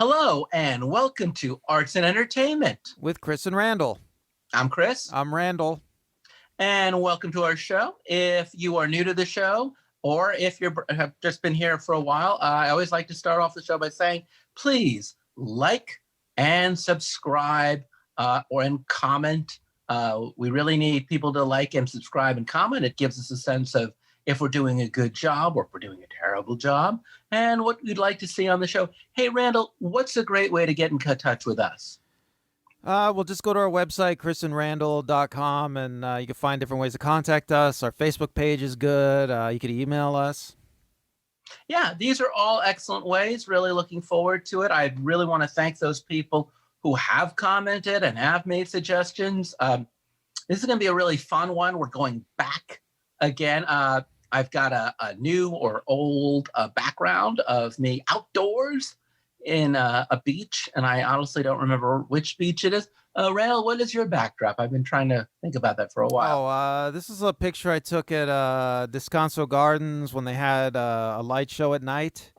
Hello and welcome to Arts and Entertainment. With Chris and Randall. I'm Chris. I'm Randall. And welcome to our show. If you are new to the show, or if you have just been here for a while, I always like to start off the show by saying, please like and subscribe and comment. We really need people to like and subscribe and comment. It gives us a sense of if we're doing a good job or if we're doing a terrible job and what we'd like to see on the show. Hey, Randall, what's a great way to get in touch with us? We'll just go to our website, chrisandrandall.com, and you can find different ways to contact us. Our Facebook page is good. You could email us. Yeah, these are all excellent ways. Really looking forward to it. I really want to thank those people who have commented and have made suggestions. This is going to be a really fun one. We're going back again. I've got a new or old background of me outdoors in a beach, and I honestly don't remember which beach it is. Randall, what is your backdrop? I've been trying to think about that for a while. This is a picture I took at Descanso Gardens when they had a light show at night.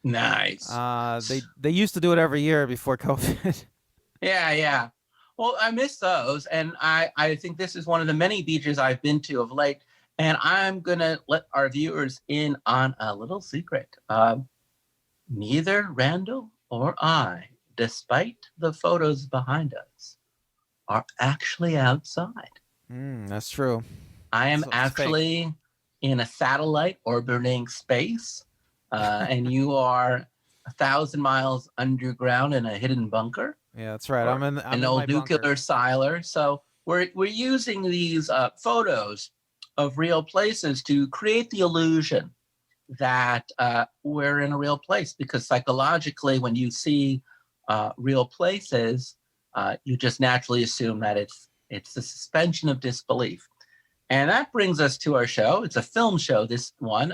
Nice. They used to do it every year before COVID. Yeah. Well, I miss those, and I think this is one of the many beaches I've been to of late, and I'm going to let our viewers in on a little secret. Neither Randall or I, despite the photos behind us, are actually outside. That's true. I am actually in a satellite orbiting space, and you are 1,000 miles underground in a hidden bunker. Yeah, that's right. I'm in an old nuclear siler. So we're using these photos of real places to create the illusion that we're in a real place, because psychologically, when you see real places, you just naturally assume that it's the suspension of disbelief. And that brings us to our show. It's a film show, this one.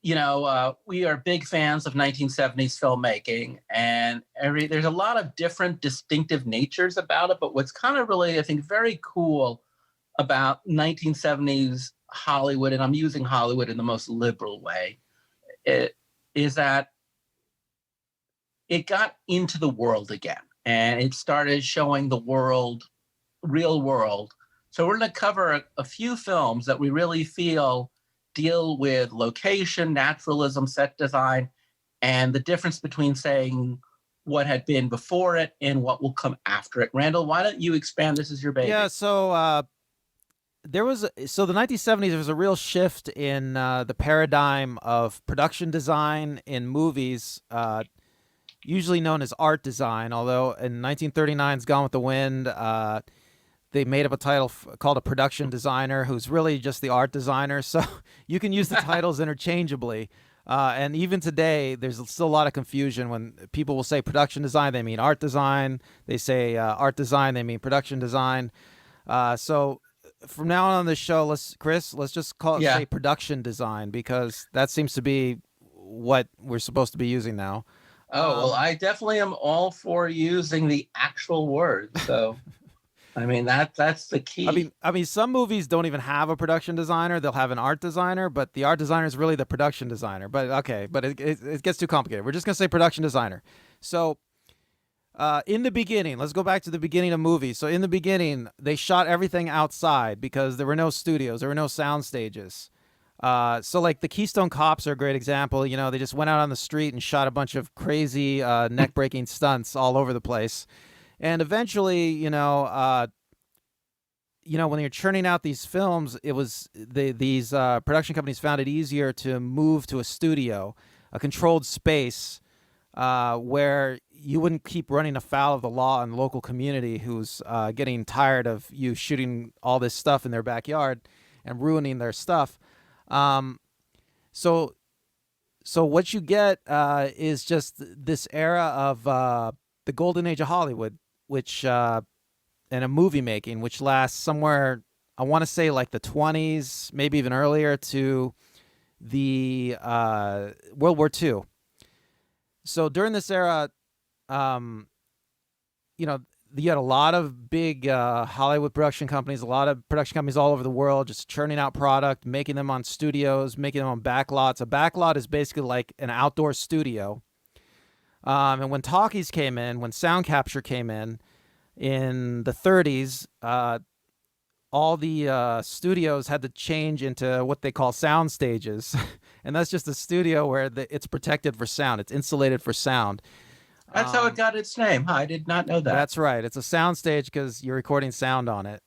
We are big fans of 1970s filmmaking, and there's a lot of different distinctive natures about it. But what's kind of really, I think, very cool about 1970s Hollywood, and I'm using Hollywood in the most liberal way, is that it got into the world again, and it started showing the world, real world. So we're going to cover a few films that we really feel deal with location, naturalism, set design, and the difference between saying what had been before it and what will come after it. Randall, why don't you expand? This is your baby. Yeah, so the 1970s, there was a real shift in the paradigm of production design in movies, usually known as art design, although in 1939's Gone with the Wind, they made up a title called a production designer, who's really just the art designer. So you can use the titles interchangeably. And even today, there's still a lot of confusion when people will say production design, they mean art design. They say art design, they mean production design. So from now on the show, let's just say production design, because that seems to be what we're supposed to be using now. Well, I definitely am all for using the actual words. So, I mean, that's the key. I mean, some movies don't even have a production designer; they'll have an art designer, but the art designer is really the production designer. But okay, but it gets too complicated. We're just gonna say production designer. So, in the beginning, let's go back to the beginning of movies. So in the beginning, they shot everything outside because there were no studios, there were no sound stages. So like the Keystone Cops are a great example. You know, they just went out on the street and shot a bunch of crazy neck-breaking stunts all over the place. And eventually, when you're churning out these films, it was these production companies found it easier to move to a studio, a controlled space, where you wouldn't keep running afoul of the law and the local community who's getting tired of you shooting all this stuff in their backyard and ruining their stuff. So what you get is just this era of the golden age of Hollywood, which and a movie making, which lasts somewhere, I want to say like the 20s, maybe even earlier, to the World War II. So during this era, you had a lot of big Hollywood production companies, a lot of production companies all over the world, just churning out product, making them on studios, making them on backlots. A backlot is basically like an outdoor studio And when talkies came in, when sound capture came in the 30s, all the studios had to change into what they call sound stages. And that's just a studio where it's protected for sound. It's insulated for sound. That's how it got its name. Huh? I did not know that. That's right. It's a sound stage because you're recording sound on it.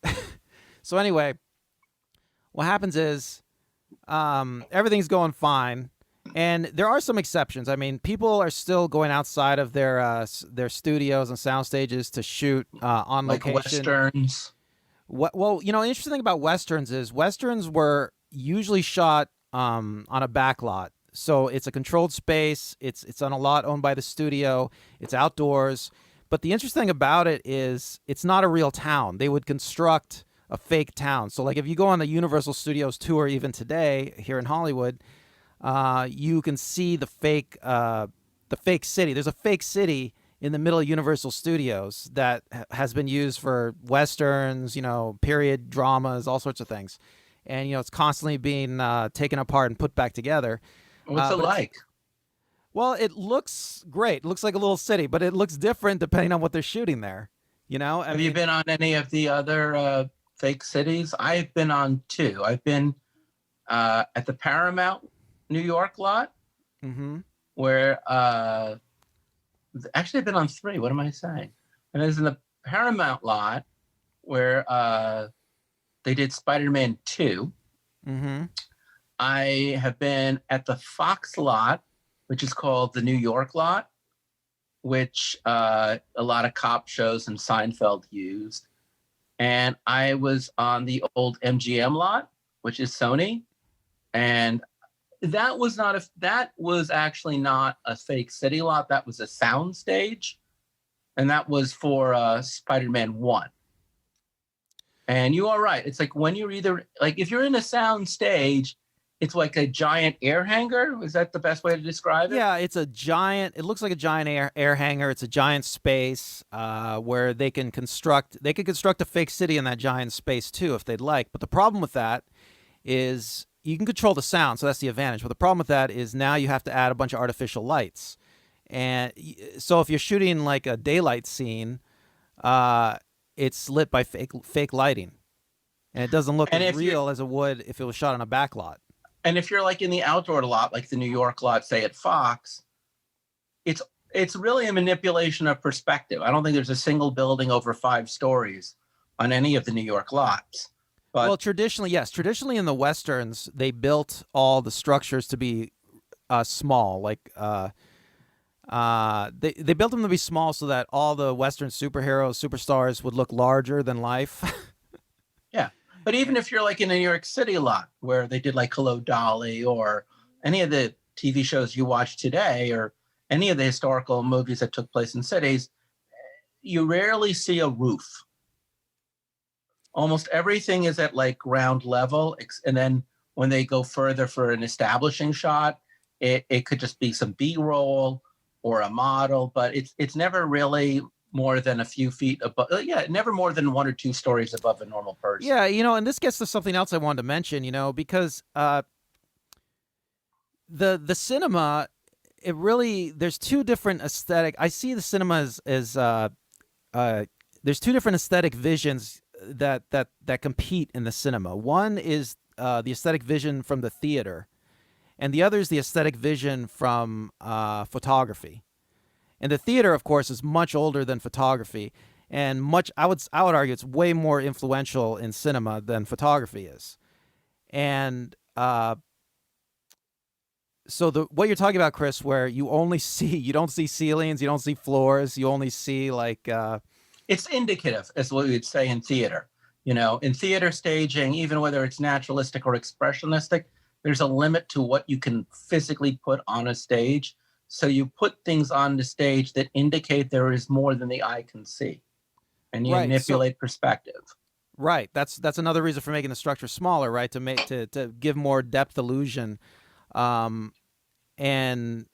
So anyway, what happens is everything's going fine. And there are some exceptions. I mean, people are still going outside of their studios and sound stages to shoot on like location. Westerns. Well, interesting thing about Westerns is Westerns were usually shot on a backlot. So it's a controlled space. It's on a lot owned by the studio. It's outdoors. But the interesting thing about it is it's not a real town. They would construct a fake town. So like if you go on the Universal Studios tour even today here in Hollywood, you can see the fake city. There's a fake city in the middle of Universal Studios that has been used for Westerns, period dramas, all sorts of things. And, it's constantly being taken apart and put back together. What's it like? Well, it looks great. It looks like a little city, but it looks different depending on what they're shooting there. Have you been on any of the other fake cities? I've been on 2. I've been at the Paramount New York lot, where actually I've been on 3. What am I saying? And there's in the Paramount lot where they did Spider-Man 2. I have been at the Fox lot, which is called the New York lot, which a lot of cop shows and Seinfeld used. And I was on the old MGM lot, which is Sony. And that was actually not a fake city lot. That was a sound stage. And that was for Spider-Man 1. And you are right. It's like when you're either, like if you're in a sound stage, it's like a giant air hangar. Is that the best way to describe it? Yeah, it looks like a giant air hangar. It's a giant space where they can construct a fake city in that giant space too if they'd like. But the problem with that is you can control the sound, so that's the advantage. But the problem with that is now you have to add a bunch of artificial lights. And so if you're shooting like a daylight scene, it's lit by fake lighting. And it doesn't look as real as it would if it was shot on a back lot. And if you're like in the outdoor lot, like the New York lot, say at Fox, it's really a manipulation of perspective. I don't think there's a single building over 5 stories on any of the New York lots. But, well, traditionally, yes. Traditionally in the Westerns, they built all the structures to be small. Like they built them to be small so that all the Western superstars would look larger than life. Yeah. But even if you're like in a New York City lot where they did like Hello Dolly or any of the TV shows you watch today or any of the historical movies that took place in cities, you rarely see a roof. Almost everything is at like ground level. And then when they go further for an establishing shot, it could just be some B-roll or a model, but it's never really more than a few feet above. Never more than 1 or 2 stories above a normal person. Yeah, and this gets to something else I wanted to mention, because the cinema, there's 2 different aesthetic. I see the cinema as there's 2 different aesthetic visions that compete in the cinema. One is the aesthetic vision from the theater, and the other is the aesthetic vision from photography. And the theater, of course, is much older than photography, and I would argue it's way more influential in cinema than photography is. And so what you're talking about, Chris, where you don't see ceilings, you don't see floors, you only see like it's indicative, as what we would say in theater. In theater staging, even whether it's naturalistic or expressionistic, there's a limit to what you can physically put on a stage. So you put things on the stage that indicate there is more than the eye can see, and you manipulate perspective. Right. That's another reason for making the structure smaller, right? To give more depth illusion. But the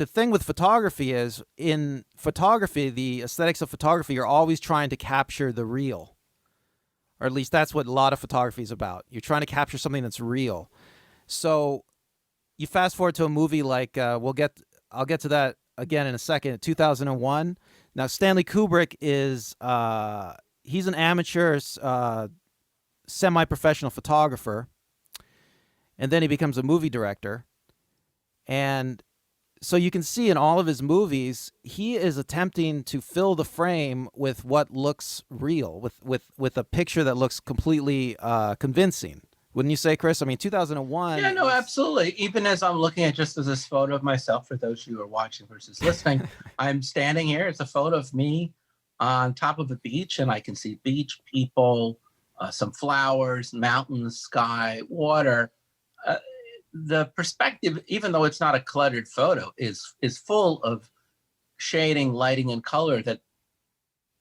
thing with photography is, in photography, the aesthetics of photography are always trying to capture the real, or at least that's what a lot of photography is about. You're trying to capture something that's real. So you fast forward to a movie like I'll get to that again in a second. 2001. Now Stanley Kubrick is he's an amateur, semi-professional photographer, and then he becomes a movie director. And so you can see in all of his movies, he is attempting to fill the frame with what looks real, with a picture that looks completely convincing. Wouldn't you say, Chris? I mean, 2001. Yeah, no, absolutely. Even as I'm looking at just as this photo of myself, for those of you who are watching versus listening, I'm standing here. It's a photo of me on top of a beach, and I can see beach, people, some flowers, mountains, sky, water. The perspective, even though it's not a cluttered photo, is full of shading, lighting, and color that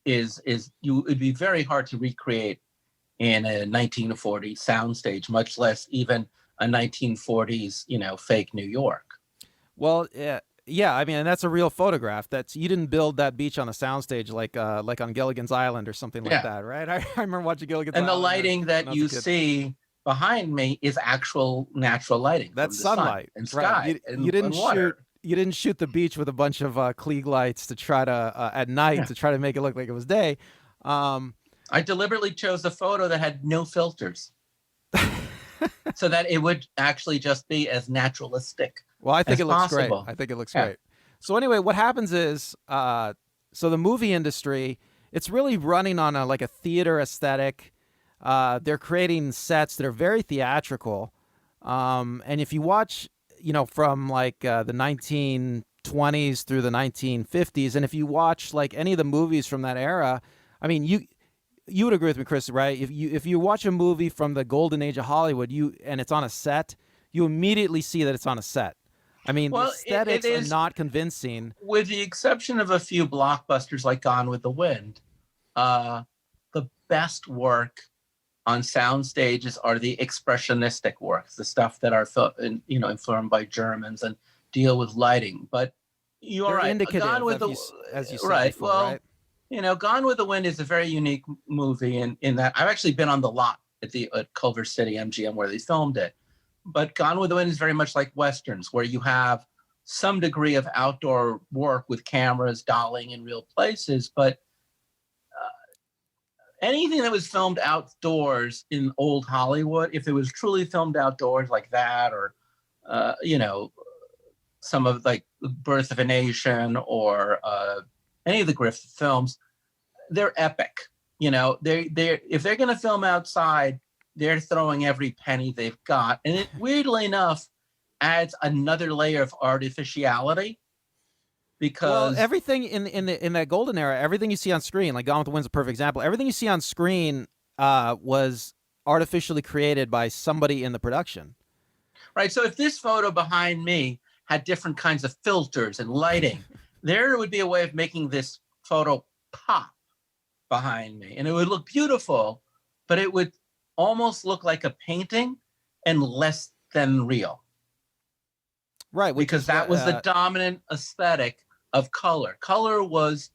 it'd be very hard to recreate in a 1940s soundstage, much less even a 1940s, fake New York. Well, yeah. I mean, and that's a real photograph. You didn't build that beach on a soundstage like on Gilligan's Island or something like that, right? I remember watching Gilligan's Island. And the lighting that you see behind me is actual natural lighting. That's sunlight and sky. Right. You didn't shoot the beach with a bunch of Klieg lights to try to at night to try to make it look like it was day. I deliberately chose a photo that had no filters, so that it would actually just be as naturalistic. Well, I think it looks possible. Great. I think it looks great. So anyway, what happens is, so the movie industry, it's really running on a theater aesthetic. They're creating sets that are very theatrical. And if you watch, from the 1920s through the 1950s, and if you watch any of the movies from that era, I mean, you would agree with me, Chris, right? If you watch a movie from the golden age of Hollywood, and it's on a set, you immediately see that it's on a set. I mean, the aesthetics are not convincing. With the exception of a few blockbusters like Gone with the Wind, the best work on sound stages are the expressionistic works, the stuff that are informed by Germans and deal with lighting. But you're right. Gone with as you said right. Before, well, right? Gone with the Wind is a very unique movie in that I've actually been on the lot at Culver City MGM where they filmed it. But Gone with the Wind is very much like Westerns, where you have some degree of outdoor work with cameras, dollying in real places. But anything that was filmed outdoors in old Hollywood, if it was truly filmed outdoors like that, or, some of Birth of a Nation or any of the Griffith films, they're epic. If they're going to film outside, they're throwing every penny they've got. And it, weirdly enough, adds another layer of artificiality. Because everything in that golden era, everything you see on screen, like Gone with the Wind's a perfect example. Everything you see on screen was artificially created by somebody in the production. Right. So if this photo behind me had different kinds of filters and lighting, there would be a way of making this photo pop behind me, and it would look beautiful, but it would almost look like a painting and less than real. Right. Because that was the dominant aesthetic of color. Color was,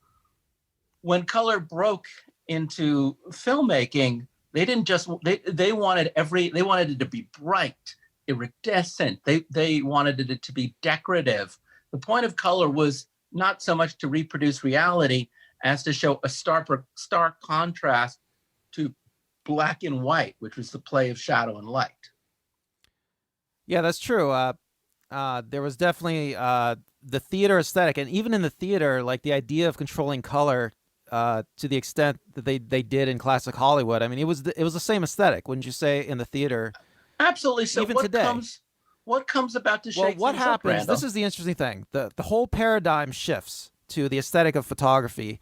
when color broke into filmmaking, they didn't just, they wanted it to be bright, iridescent. They wanted it to be decorative. The point of color was not so much to reproduce reality as to show a stark contrast to black and white, which was the play of shadow and light. Yeah, that's true. There was definitely the theater aesthetic, and even in the theater, the idea of controlling color to the extent that they did in classic Hollywood. I mean, it was the same aesthetic, wouldn't you say, in the theater? Absolutely. So even what today, what comes about to shake well, what things happens? up, Randall? This is the interesting thing. The whole paradigm shifts to the aesthetic of photography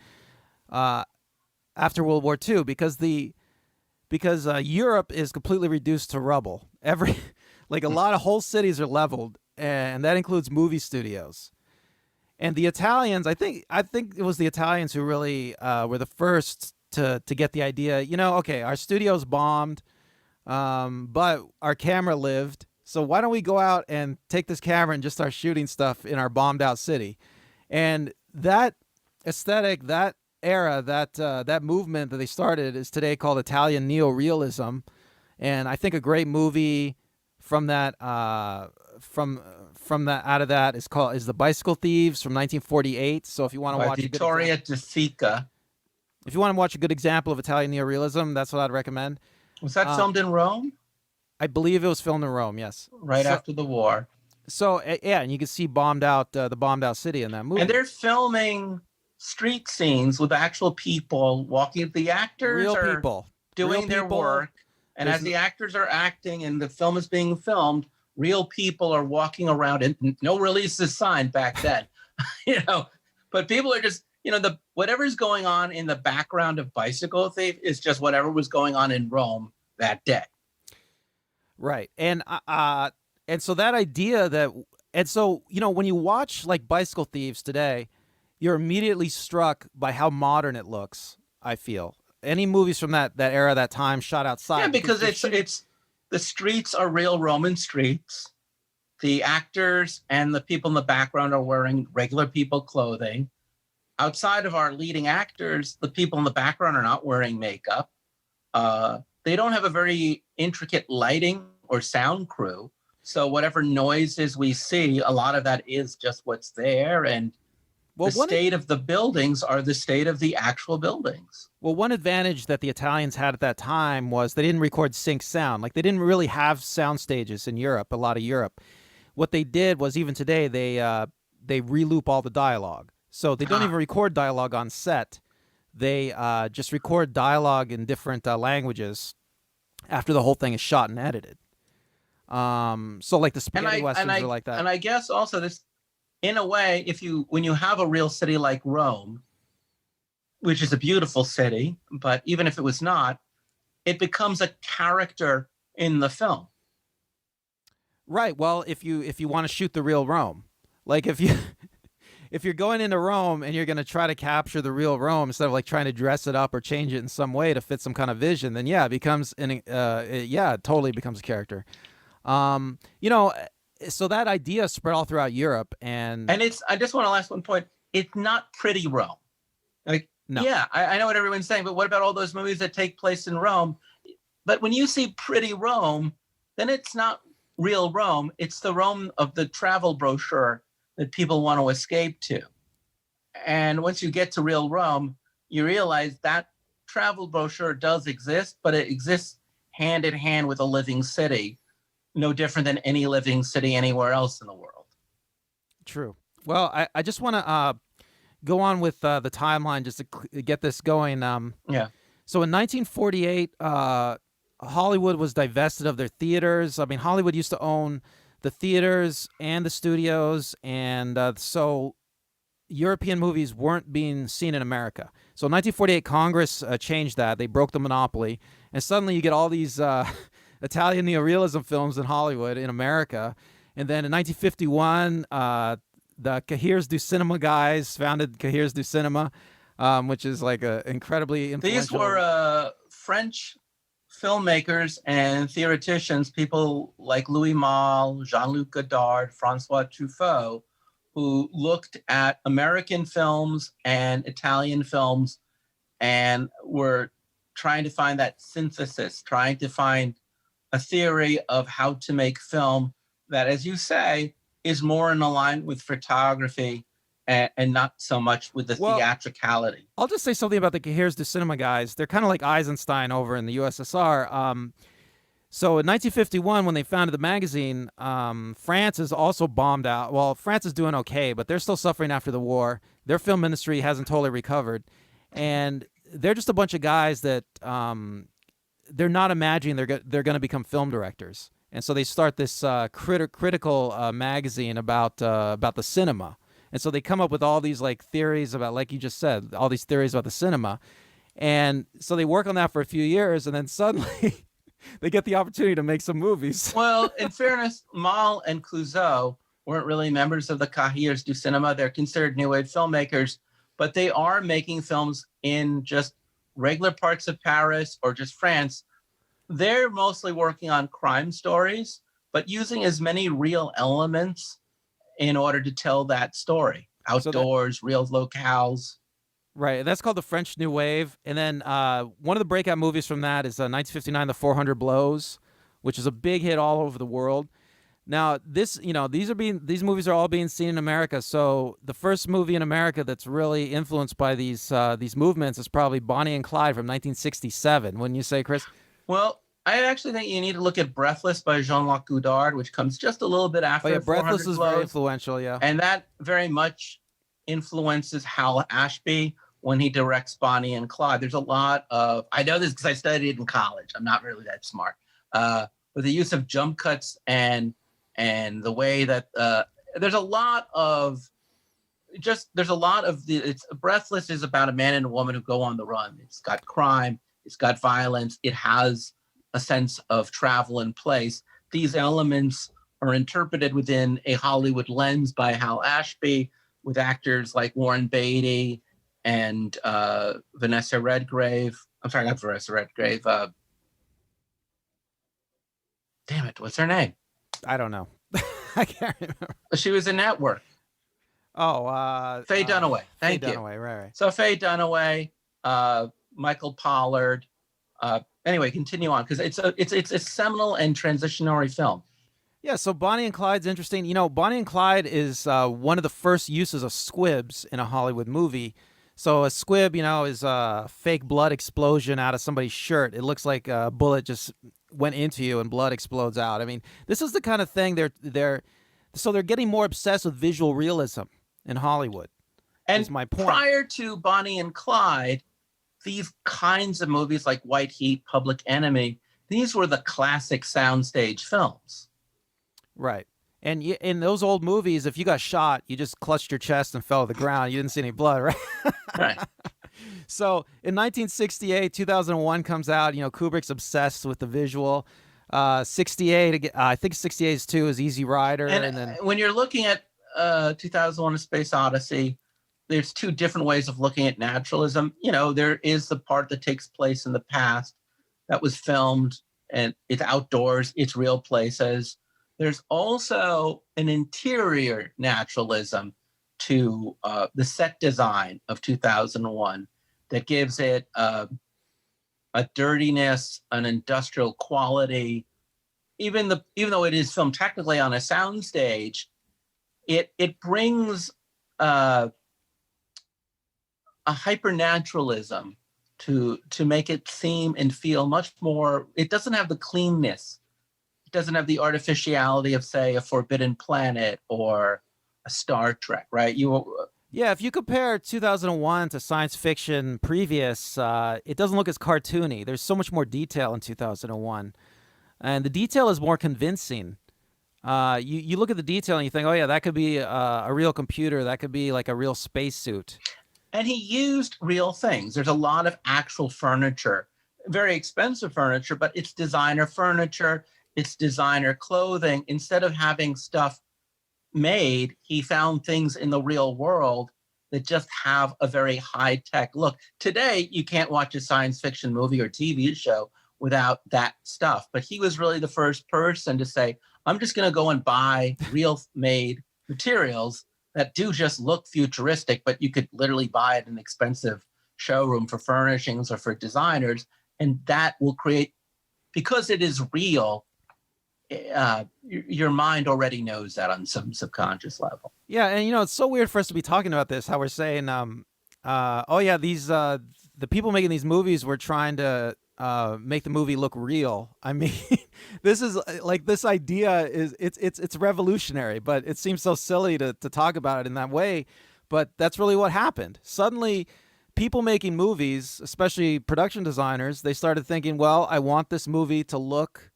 after World War II because Europe is completely reduced to rubble. A lot of whole cities are leveled, and that includes movie studios. And the Italians, I think it was the Italians who really were the first to get the idea. Okay, our studio's bombed, but our camera lived. So why don't we go out and take this camera and just start shooting stuff in our bombed out city? And that aesthetic, that era, that movement that they started is today called Italian Neo Realism. And I think a great movie from that from that out of that is the Bicycle Thieves from 1948. So if you want to By watch Vittorio De Sica. if you want to watch a good example of Italian neorealism, that's what I'd recommend. Was that filmed in Rome? I believe it was filmed in Rome. Yes, right after the war. So yeah, and you can see the bombed out city in that movie. And they're filming street scenes with actual people walking. The actors real are people doing their work, and as the actors are acting and the film is being filmed, real people are walking around, and no releases signed back then, But people are just, whatever's going on in the background of Bicycle Thief is just whatever was going on in Rome that day. Right, and so that idea when you watch like Bicycle Thieves today, you're immediately struck by how modern it looks. I feel any movies from that era, that time, shot outside. Yeah, because it's the streets are real Roman streets. The actors and the people in the background are wearing regular people clothing. Outside of our leading actors, the people in the background are not wearing makeup. They don't have a very intricate lighting or sound crew. So whatever noises we see, a lot of that is just what's there. And the state of the buildings are the state of the actual buildings. Well, one advantage that the Italians had at that time was they didn't record sync sound. Like, they didn't really have sound stages in Europe, a lot of Europe. What they did was, even today, they re-loop all the dialogue. So they don't even record dialogue on set. They just record dialogue in different languages after the whole thing is shot and edited. So like the spaghetti westerns are like that. And I guess also this, in a way, when you have a real city like Rome, which is a beautiful city, but even if it was not, it becomes a character in the film. Right. Well, if you want to shoot the real Rome, like if you're going into Rome and you're going to try to capture the real Rome instead of like trying to dress it up or change it in some way to fit some kind of vision, then yeah, it becomes it totally becomes a character. So that idea spread all throughout Europe, and it's, I just want to last one point. It's not pretty Rome. Like, no. Yeah, I know what everyone's saying, but what about all those movies that take place in Rome? But when you see pretty Rome, then it's not real Rome. It's the Rome of the travel brochure that people want to escape to. And once you get to real Rome, you realize that travel brochure does exist, but it exists hand in hand with a living city, no different than any living city anywhere else in the world. True. Well, I just want to go on with the timeline just to get this going. Yeah. So in 1948, Hollywood was divested of their theaters. I mean, Hollywood used to own the theaters and the studios, and so European movies weren't being seen in America. So in 1948, Congress changed that. They broke the monopoly, and suddenly you get all these Italian neorealism films in Hollywood in America. And then in 1951, the Cahiers du Cinéma guys founded Cahiers du Cinéma, which is like a incredibly influential. These were French filmmakers and theoreticians, people like Louis Malle, Jean-Luc Godard, Francois Truffaut, who looked at American films and Italian films and were trying to find that synthesis, trying to find a theory of how to make film that, as you say, is more in alignment with photography and not so much with the theatricality. I'll just say something about the Cahiers du Cinéma guys. They're kind of like Eisenstein over in the USSR. So in 1951, when they founded the magazine, France is also bombed out. Well, France is doing okay, but they're still suffering after the war. Their film industry hasn't totally recovered. And they're just a bunch of guys that they're not imagining they're going to become film directors. And so they start this critical magazine about the cinema. And so they come up with all these like theories about, like you just said, all these theories about the cinema. And so they work on that for a few years, and then suddenly they get the opportunity to make some movies. Well, in fairness, Malle and Clouzot weren't really members of the Cahiers du Cinéma. They're considered New Wave filmmakers, but they are making films in just regular parts of Paris or just France. They're mostly working on crime stories, but using as many real elements in order to tell that story. Outdoors, real locales. Right. That's called the French New Wave. And then one of the breakout movies from that is 1959, The 400 Blows, which is a big hit all over the world. Now, these movies are all being seen in America. So the first movie in America that's really influenced by these movements is probably Bonnie and Clyde from 1967. Wouldn't you say, Chris? Well, I actually think you need to look at Breathless by Jean-Luc Godard, which comes just a little bit Oh yeah, after Breathless 400 is very Blows. influential. Yeah, And that very much influences Hal Ashby when he directs Bonnie and Clyde. There's a lot of, I know this because I studied it in college. I'm not really that smart. But the use of jump cuts and the way that there's a lot of Breathless is about a man and a woman who go on the run. It's got crime, it's got violence, it has a sense of travel and place. These elements are interpreted within a Hollywood lens by Hal Ashby, with actors like Warren Beatty and Vanessa Redgrave. I'm sorry, not Vanessa Redgrave. Damn it, what's her name? I don't know. I can't remember. She was in Network. Oh, Faye Dunaway. Thank you. Dunaway, right. So Faye Dunaway, Michael Pollard. Anyway, continue on because it's a seminal and transitionary film. Yeah, so Bonnie and Clyde's interesting. You know, Bonnie and Clyde is one of the first uses of squibs in a Hollywood movie. So a squib, is a fake blood explosion out of somebody's shirt. It looks like a bullet just went into you and blood explodes out. I mean, this is the kind of thing they're getting more obsessed with visual realism in Hollywood. And is my point. Prior to Bonnie and Clyde, these kinds of movies like White Heat, Public Enemy, these were the classic soundstage films. Right. And in those old movies, if you got shot, you just clutched your chest and fell to the ground. You didn't see any blood, right? Right. So in 1968, 2001 comes out. Kubrick's obsessed with the visual. 68, I think 68 too is Easy Rider. And then when you're looking at 2001: A Space Odyssey, there's two different ways of looking at naturalism. There is the part that takes place in the past that was filmed, and it's outdoors, it's real places. There's also an interior naturalism to the set design of 2001 that gives it a dirtiness, an industrial quality. Even though it is filmed technically on a soundstage, it brings a hypernaturalism to make it seem and feel much more. It doesn't have the cleanness. It doesn't have the artificiality of, say, a Forbidden Planet or a Star Trek, right? Yeah, if you compare 2001 to science fiction previous, it doesn't look as cartoony. There's so much more detail in 2001. And the detail is more convincing. You look at the detail and you think, oh, yeah, that could be a real computer. That could be like a real spacesuit. And he used real things. There's a lot of actual furniture, very expensive furniture, but it's designer furniture. It's designer clothing. Instead of having stuff made, he found things in the real world that just have a very high-tech look. Today, you can't watch a science fiction movie or TV show without that stuff. But he was really the first person to say, I'm just going to go and buy real-made materials that do just look futuristic, but you could literally buy it in an expensive showroom for furnishings or for designers. And that will create, because it is real, your mind already knows that on some subconscious level. Yeah, and it's so weird for us to be talking about this, how we're saying, oh yeah, these the people making these movies were trying to make the movie look real. I mean, this is like, this idea is it's revolutionary, but it seems so silly to talk about it in that way. But that's really what happened. Suddenly, people making movies, especially production designers, they started thinking, well, I want this movie to look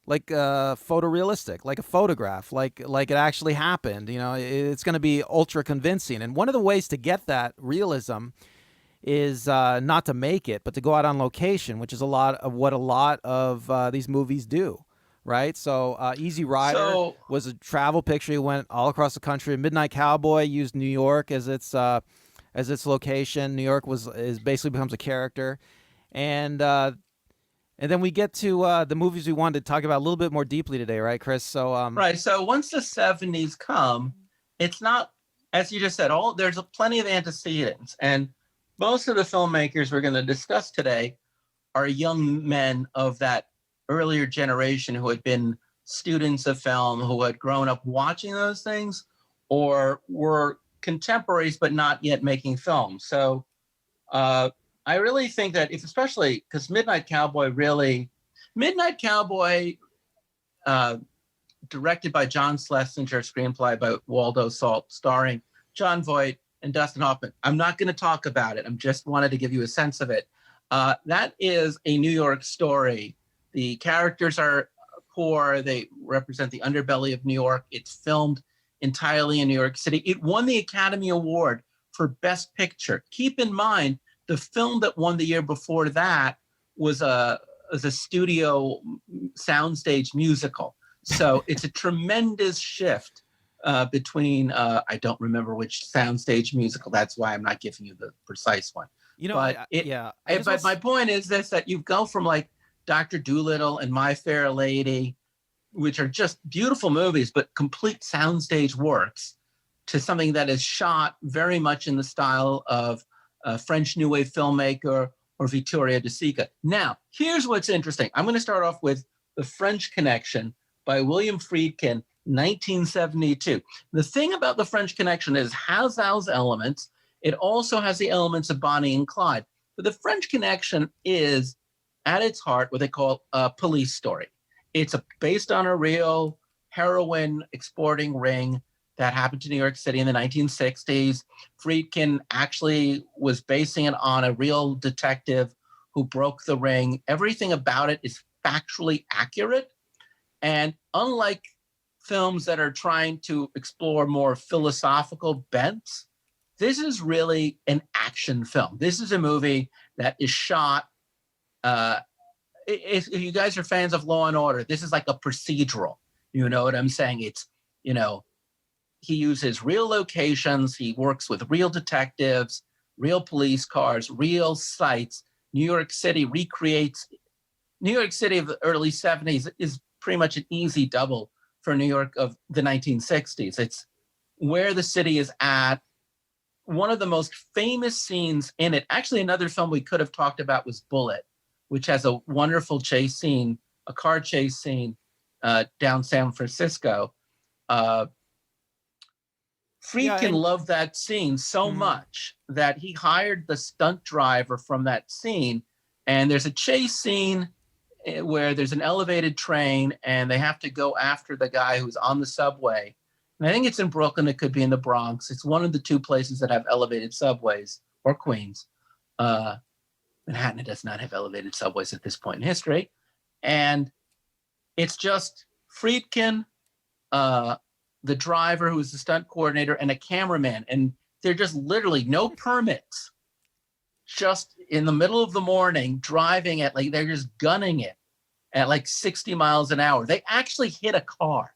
like photorealistic, like a photograph, like it actually happened. It's going to be ultra convincing. And one of the ways to get that realism is not to make it, but to go out on location, which is a lot of these movies do, right? So Easy Rider was a travel picture. It went all across the country. Midnight Cowboy used New York as its location. New York is basically becomes a character, and then we get to the movies we wanted to talk about a little bit more deeply today, right, Chris? So right. So once the 70s come, it's not, as you just said, there's plenty of antecedents, and most of the filmmakers we're going to discuss today are young men of that earlier generation who had been students of film who had grown up watching those things or were contemporaries but not yet making film. So I really think that especially because Midnight Cowboy, directed by John Schlesinger, screenplay by Waldo Salt, starring Jon Voight and Dustin Hoffman. I'm not going to talk about it. I just wanted to give you a sense of it. That is a New York story. The characters are poor. They represent the underbelly of New York. It's filmed entirely in New York City. It won the Academy Award for Best Picture. Keep in mind, the film that won the year before that was a studio soundstage musical. So it's a tremendous shift between, I don't remember which soundstage musical. That's why I'm not giving you the precise one. But my point is this, that you go from like Dr. Dolittle and My Fair Lady, which are just beautiful movies, but complete soundstage works, to something that is shot very much in the style of a French New Wave filmmaker or Vittorio De Sica. Now, here's what's interesting. I'm going to start off with The French Connection by William Friedkin, 1972. The thing about The French Connection is it has those elements. It also has the elements of Bonnie and Clyde. But The French Connection is, at its heart, what they call a police story. It's based on a real heroin exporting ring that happened to New York City in the 1960s. Friedkin actually was basing it on a real detective who broke the ring. Everything about it is factually accurate. And unlike films that are trying to explore more philosophical bents, this is really an action film. This is a movie that is shot. If you guys are fans of Law and Order, this is like a procedural. You know what I'm saying? It's, he uses real locations. He works with real detectives, real police cars, real sites. New York City of the early 70s is pretty much an easy double for New York of the 1960s. It's where the city is at. One of the most famous scenes in it, actually another film we could have talked about was Bullitt, which has a wonderful chase scene, a car chase scene down San Francisco. Friedkin loved that scene so much that he hired the stunt driver from that scene. And there's a chase scene where there's an elevated train and they have to go after the guy who's on the subway. And I think it's in Brooklyn. It could be in the Bronx. It's one of the two places that have elevated subways, or Queens. Manhattan does not have elevated subways at this point in history. And it's just Friedkin, the driver who's the stunt coordinator, and a cameraman. And they're just literally no permits, just in the middle of the morning, driving at they're just gunning it at 60 miles an hour. They actually hit a car.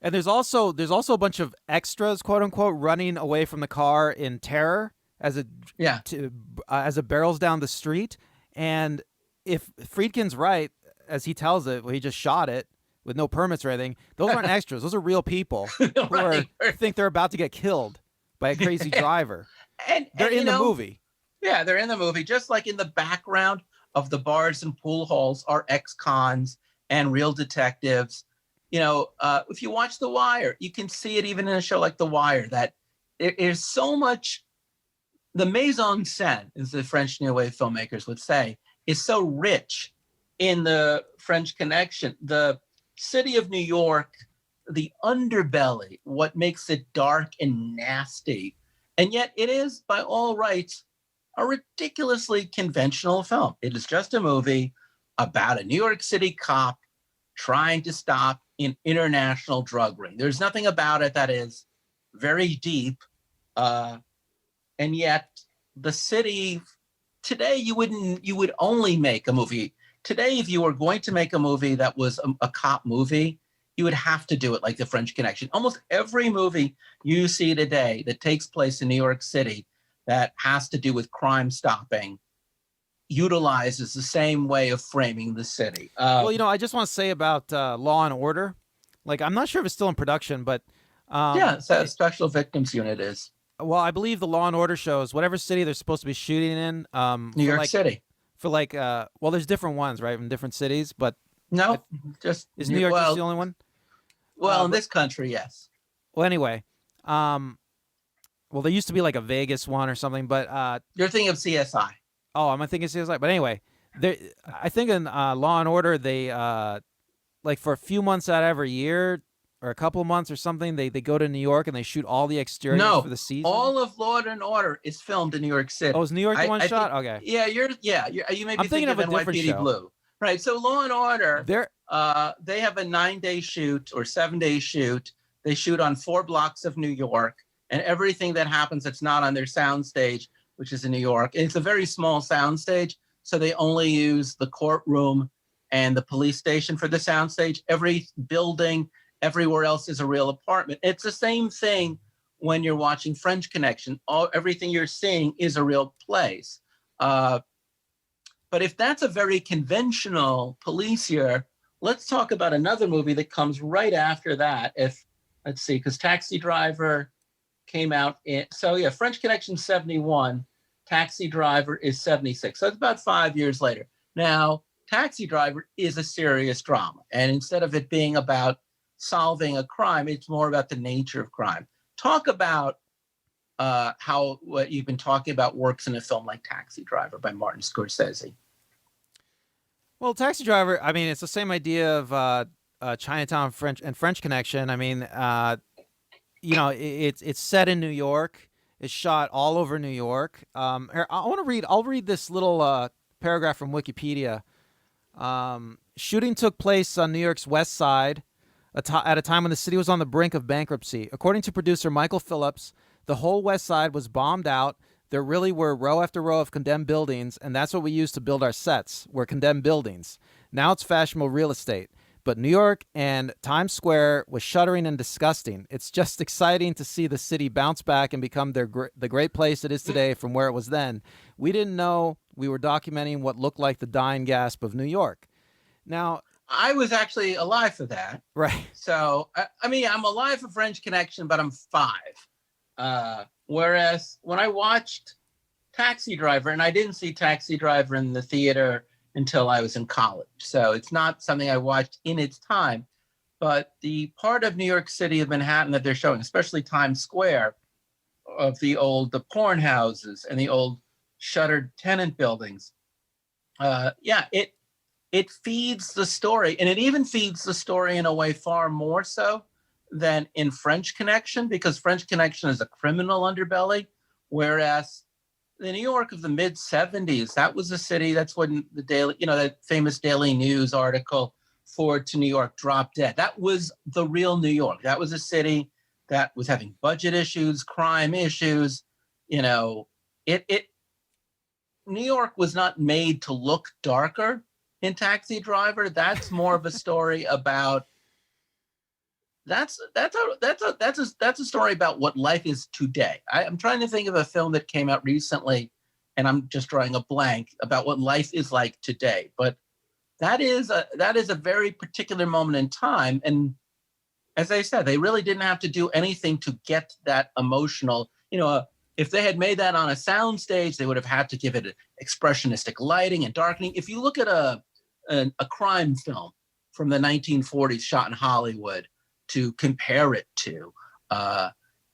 And there's also a bunch of extras, quote unquote, running away from the car in terror as it barrels down the street. And if Friedkin's right, as he tells it, he just shot it with no permits or anything. Those aren't extras. Those are real people who think they're about to get killed by a crazy driver. And they're in the movie. Yeah, they're in the movie. Just like in the background of the bars and pool halls are ex-cons and real detectives. If you watch The Wire, you can see it even in a show like The Wire, that there is so much. The mise en scène, as the French New Wave filmmakers would say, is so rich in The French Connection. The city of New York, the underbelly, what makes it dark and nasty. And yet it is, by all rights, a ridiculously conventional film. It is just a movie about a New York City cop trying to stop an international drug ring. There's nothing about it that is very deep. And yet the city today, you would only make a movie. Today, if you were going to make a movie that was a cop movie, you would have to do it like The French Connection. Almost every movie you see today that takes place in New York City that has to do with crime stopping utilizes the same way of framing the city. I just want to say about Law and Order. I'm not sure if it's still in production, but so Special Victims Unit is. Well, I believe the Law and Order shows whatever city they're supposed to be shooting in. New York City. For there's different ones, right, in different cities, but No, just Is New York just the well, only one? in But this country, yes. well, anyway, well, there used to be like a Vegas one or something, but You're thinking of CSI. oh, am I thinking CSI? But anyway, there, I think in Law and Order, they like for a few months out of every year or a couple of months or something, they go to New York and they shoot all the exteriors for No, the season. all of Law and Order is filmed in New York Oh, City. is New York the one I shot? think, Okay, yeah, you may I'm be thinking thinking of of a different NYPD show. Blue, right? So Law and Order, There, they have a 9-day shoot or 7-day shoot. They shoot on 4 blocks of New York, and everything that happens that's not on their soundstage, which is in New York, it's a very small soundstage, so they only use the courtroom and the police station for the soundstage. Every building, everywhere else is a real apartment. It's the same thing when you're watching French Connection. Everything you're seeing is a real place. But if that's a very conventional police year, let's talk about another movie that comes right after that. Let's see, because Taxi Driver came out French Connection 71, Taxi Driver is 76. So it's about 5 years later. Now, Taxi Driver is a serious drama. And instead of it being about solving a crime, it's more about the nature of crime. Talk about how what you've been talking about works in a film like Taxi Driver by Martin Scorsese. well, Taxi Driver. I mean, it's the same idea of Chinatown, French Connection. I mean, it's set in New York. It's shot all over New York. I'll read this little paragraph from Wikipedia. Shooting took place on New York's West Side at a time when the city was on the brink of bankruptcy. According to producer Michael Phillips, the whole West Side was bombed out. There really were row after row of condemned buildings, and that's what we used to build our sets, were condemned buildings. Now it's fashionable real estate. But New York and Times Square was shuddering and disgusting. It's just exciting to see the city bounce back and become the great place it is today from where it was then. We didn't know we were documenting what looked like the dying gasp of New York. Now, I was actually alive for that. right. So, I mean, I'm alive for French Connection, but I'm 5. Whereas when I watched Taxi Driver, and I didn't see Taxi Driver in the theater until I was in college. So it's not something I watched in its time. But the part of New York City of Manhattan that they're showing, especially Times Square, of the porn houses and the old shuttered tenant buildings, it feeds the story. And it even feeds the story in a way far more so than in French Connection, because French Connection is a criminal underbelly, whereas the New York of the mid 70s, that was a city, that's when the daily, that famous Daily News article, Forward to New York dropped dead. That was the real New York. That was a city that was having budget issues, crime issues. New York was not made to look darker in Taxi Driver. That's more of a story about that's a story about what life is today. I'm trying to think of a film that came out recently, and I'm just drawing a blank about what life is like today. But that is a very particular moment in time. And as I said, they really didn't have to do anything to get that emotional. If they had made that on a soundstage, they would have had to give it expressionistic lighting and darkening. If you look at a crime film from the 1940s shot in Hollywood, to compare it to,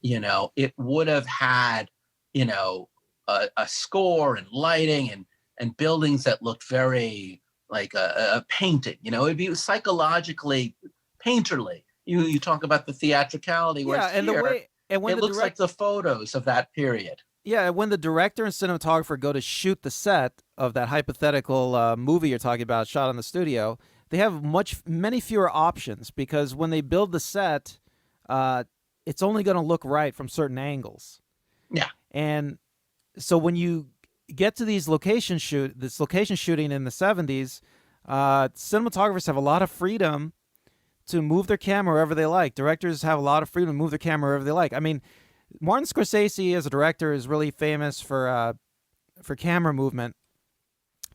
it would have had, a score and lighting and buildings that looked very like a painting. It'd be psychologically painterly. You talk about the theatricality, whereas and here, the way and when it looks like the photos of that period. Yeah, when the director and cinematographer go to shoot the set of that hypothetical movie you're talking about, shot in the studio, they have many fewer options, because when they build the set, it's only going to look right from certain angles. Yeah. And so when you get to this location shooting in the 70s, cinematographers have a lot of freedom to move their camera wherever they like. Directors have a lot of freedom to move their camera wherever they like. I mean, Martin Scorsese as a director is really famous for camera movement.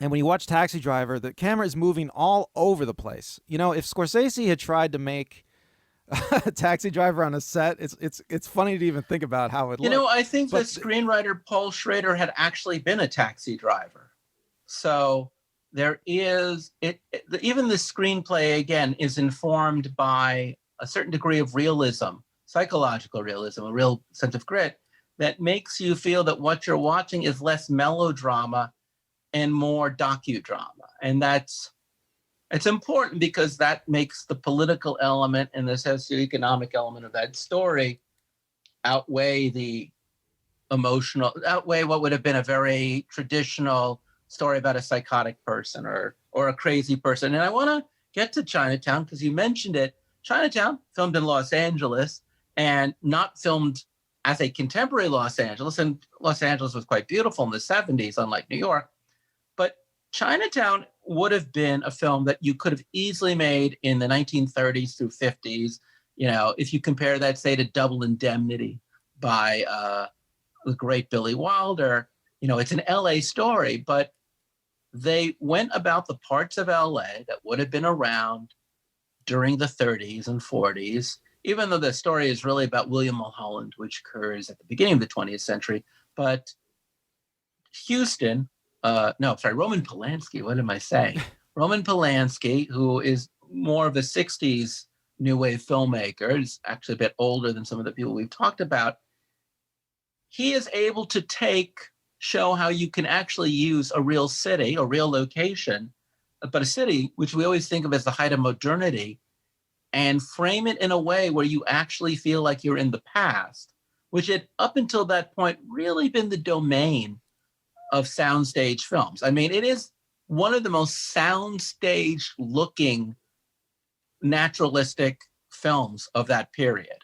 And when you watch Taxi Driver, the camera is moving all over the place. If Scorsese had tried to make a Taxi Driver on a set, it's funny to even think about how it looks. I think the screenwriter Paul Schrader had actually been a taxi driver. So there is even the screenplay again is informed by a certain degree of realism, psychological realism, a real sense of grit that makes you feel that what you're watching is less melodrama and more docudrama. And it's important because that makes the political element and the socioeconomic element of that story outweigh what would have been a very traditional story about a psychotic person or a crazy person. And I want to get to Chinatown because you mentioned it. Chinatown, filmed in Los Angeles and not filmed as a contemporary Los Angeles. And Los Angeles was quite beautiful in the 70s, unlike New York. But Chinatown would have been a film that you could have easily made in the 1930s through 50s. You know, if you compare that, say, to Double Indemnity by the great Billy Wilder, you know, it's an LA story, but they went about the parts of LA that would have been around during the 30s and 40s, even though the story is really about William Mulholland, which occurs at the beginning of the 20th century. But Roman Polanski, what am I saying? Roman Polanski, who is more of a 60s new wave filmmaker, is actually a bit older than some of the people we've talked about. He is able to show how you can actually use a real city, a real location, but a city, which we always think of as the height of modernity, and frame it in a way where you actually feel like you're in the past, which had up until that point really been the domain of soundstage films. I mean, it is one of the most soundstage looking naturalistic films of that period.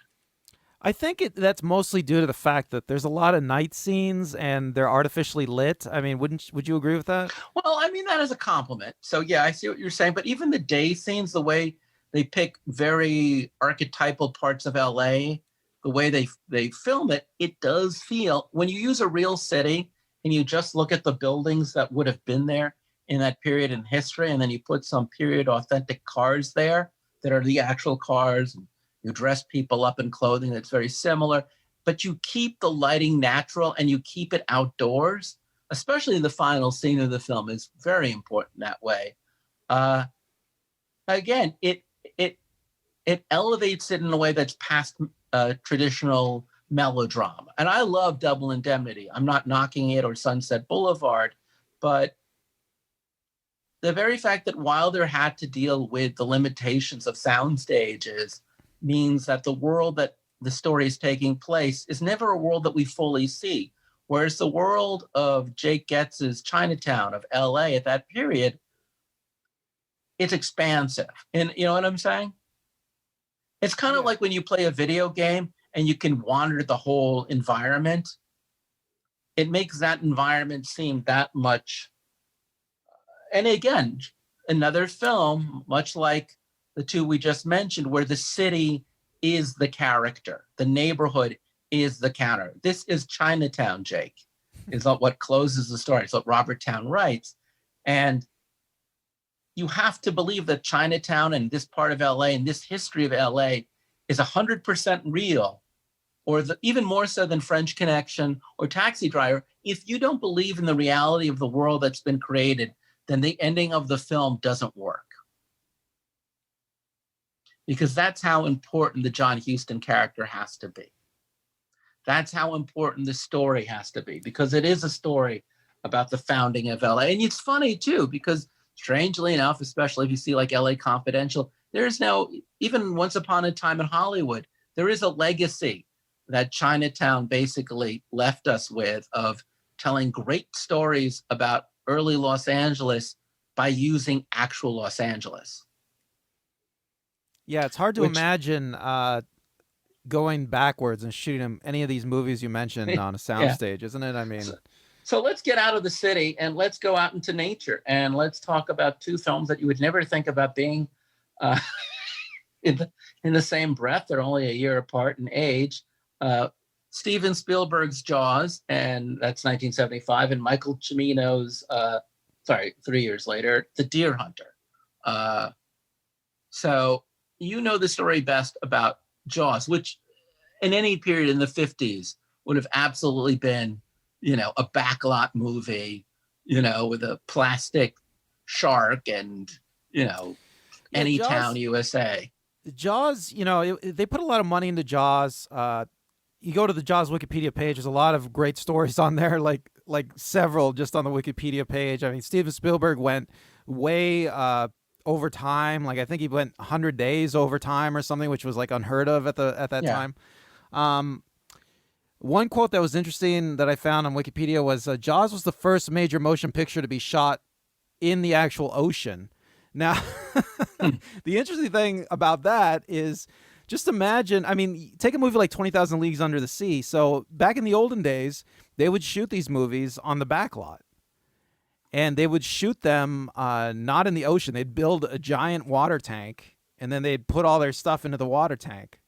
I think that's mostly due to the fact that there's a lot of night scenes and they're artificially lit. I mean, would you agree with that? Well, I mean that as a compliment. So yeah, I see what you're saying. But even the day scenes, the way they pick very archetypal parts of LA, the way they film it, it does feel, when you use a real city and you just look at the buildings that would have been there in that period in history, and then you put some period authentic cars there that are the actual cars, and you dress people up in clothing that's very similar, but you keep the lighting natural and you keep it outdoors, especially in the final scene of the film is very important that way. Again, it elevates it in a way that's past traditional melodrama. And I love Double Indemnity. I'm not knocking it or Sunset Boulevard, but the very fact that Wilder had to deal with the limitations of sound stages means that the world that the story is taking place is never a world that we fully see. Whereas the world of Jake Getz's Chinatown of LA at that period, it's expansive. And you know what I'm saying? It's kind of like when you play a video game and you can wander the whole environment. It makes that environment seem that much. And again, another film, much like the two we just mentioned, where the city is the character, the neighborhood is the counter. This is Chinatown, Jake, is what closes the story. It's what Robert Towne writes. And you have to believe that Chinatown and this part of LA and this history of LA is 100% real, or even more so than French Connection or Taxi Driver. If you don't believe in the reality of the world that's been created, then the ending of the film doesn't work. Because that's how important the John Huston character has to be. That's how important the story has to be, because it is a story about the founding of LA. And it's funny too, because strangely enough, especially if you see like LA Confidential, there's now, even Once Upon a Time in Hollywood, there is a legacy that Chinatown basically left us with of telling great stories about early Los Angeles by using actual Los Angeles. Yeah, it's hard to imagine going backwards and shooting any of these movies you mentioned on a soundstage, isn't it? I mean, so let's get out of the city and let's go out into nature and let's talk about two films that you would never think about being in the same breath. They're only a year apart in age. Steven Spielberg's Jaws, and that's 1975, and Michael Cimino's, 3 years later, The Deer Hunter. So you know the story best about Jaws, which in any period in the 50s would have absolutely been, a backlot movie, with a plastic shark and, Yeah, any Jaws. town USA. Jaws, they put a lot of money into Jaws. You go to the Jaws Wikipedia page. There's a lot of great stories on there, like several just on the Wikipedia page. I mean, Steven Spielberg went way over time. Like I think he went 100 days over time or something, which was like unheard of at that Yeah. time. One quote that was interesting that I found on Wikipedia was Jaws was the first major motion picture to be shot in the actual ocean. Now, the interesting thing about that is just imagine, I mean, take a movie like 20,000 Leagues Under the Sea. So back in the olden days, they would shoot these movies on the backlot. And they would shoot them not in the ocean. They'd build a giant water tank, and then they'd put all their stuff into the water tank.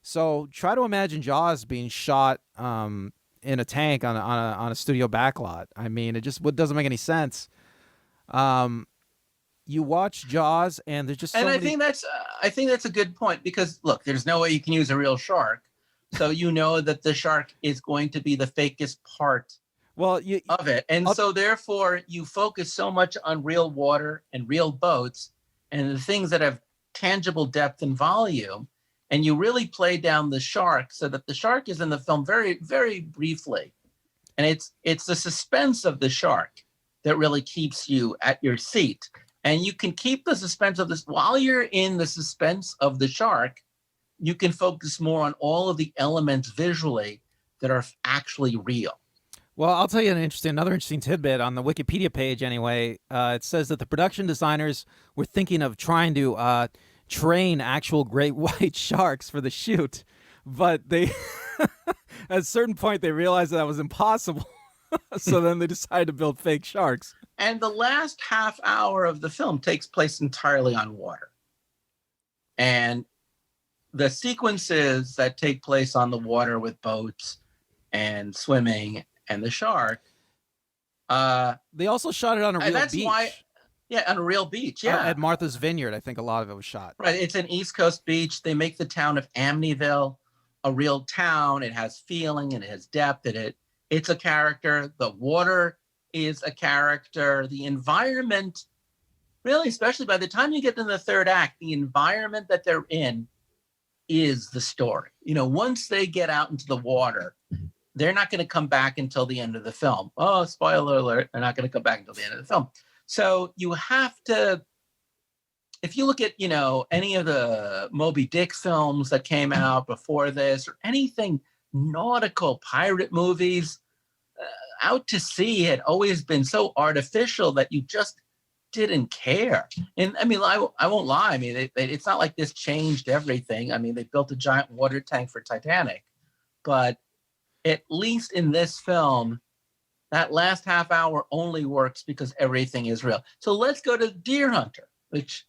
So try to imagine Jaws being shot in a tank on a studio backlot. I mean, it just doesn't make any sense. You watch Jaws, and there's just so And many... I think that's a good point, because look, there's no way you can use a real shark, so that the shark is going to be the fakest part of it, and so therefore you focus so much on real water and real boats and the things that have tangible depth and volume, and you really play down the shark so that the shark is in the film very, very briefly, and it's the suspense of the shark that really keeps you at your seat. And you can keep the suspense of this while you're in the suspense of the shark. You can focus more on all of the elements visually that are actually real. Well, I'll tell you another interesting tidbit on the Wikipedia page. Anyway, it says that the production designers were thinking of trying to train actual great white sharks for the shoot, but they, at a certain point, they realized that was impossible. So then they decided to build fake sharks. And the last half hour of the film takes place entirely on water. And the sequences that take place on the water with boats and swimming and the shark. They also shot it on a real beach. On a real beach, yeah. At Martha's Vineyard, I think a lot of it was shot. Right, it's an East Coast beach. They make the town of Amityville a real town. It has feeling and it has depth. It's a character. The water is a character. The environment, really, especially by the time you get to the third act, the environment that they're in is the story. Once they get out into the water, they're not going to come back until the end of the film. Oh, spoiler alert, they're not going to come back until the end of the film. So you have to, if you look at, any of the Moby Dick films that came out before this, or anything nautical pirate movies, out to sea had always been so artificial that you just didn't care. And I mean, I won't lie. I mean, it's not like this changed everything. I mean, they built a giant water tank for Titanic, but at least in this film, that last half hour only works because everything is real. So let's go to Deer Hunter, which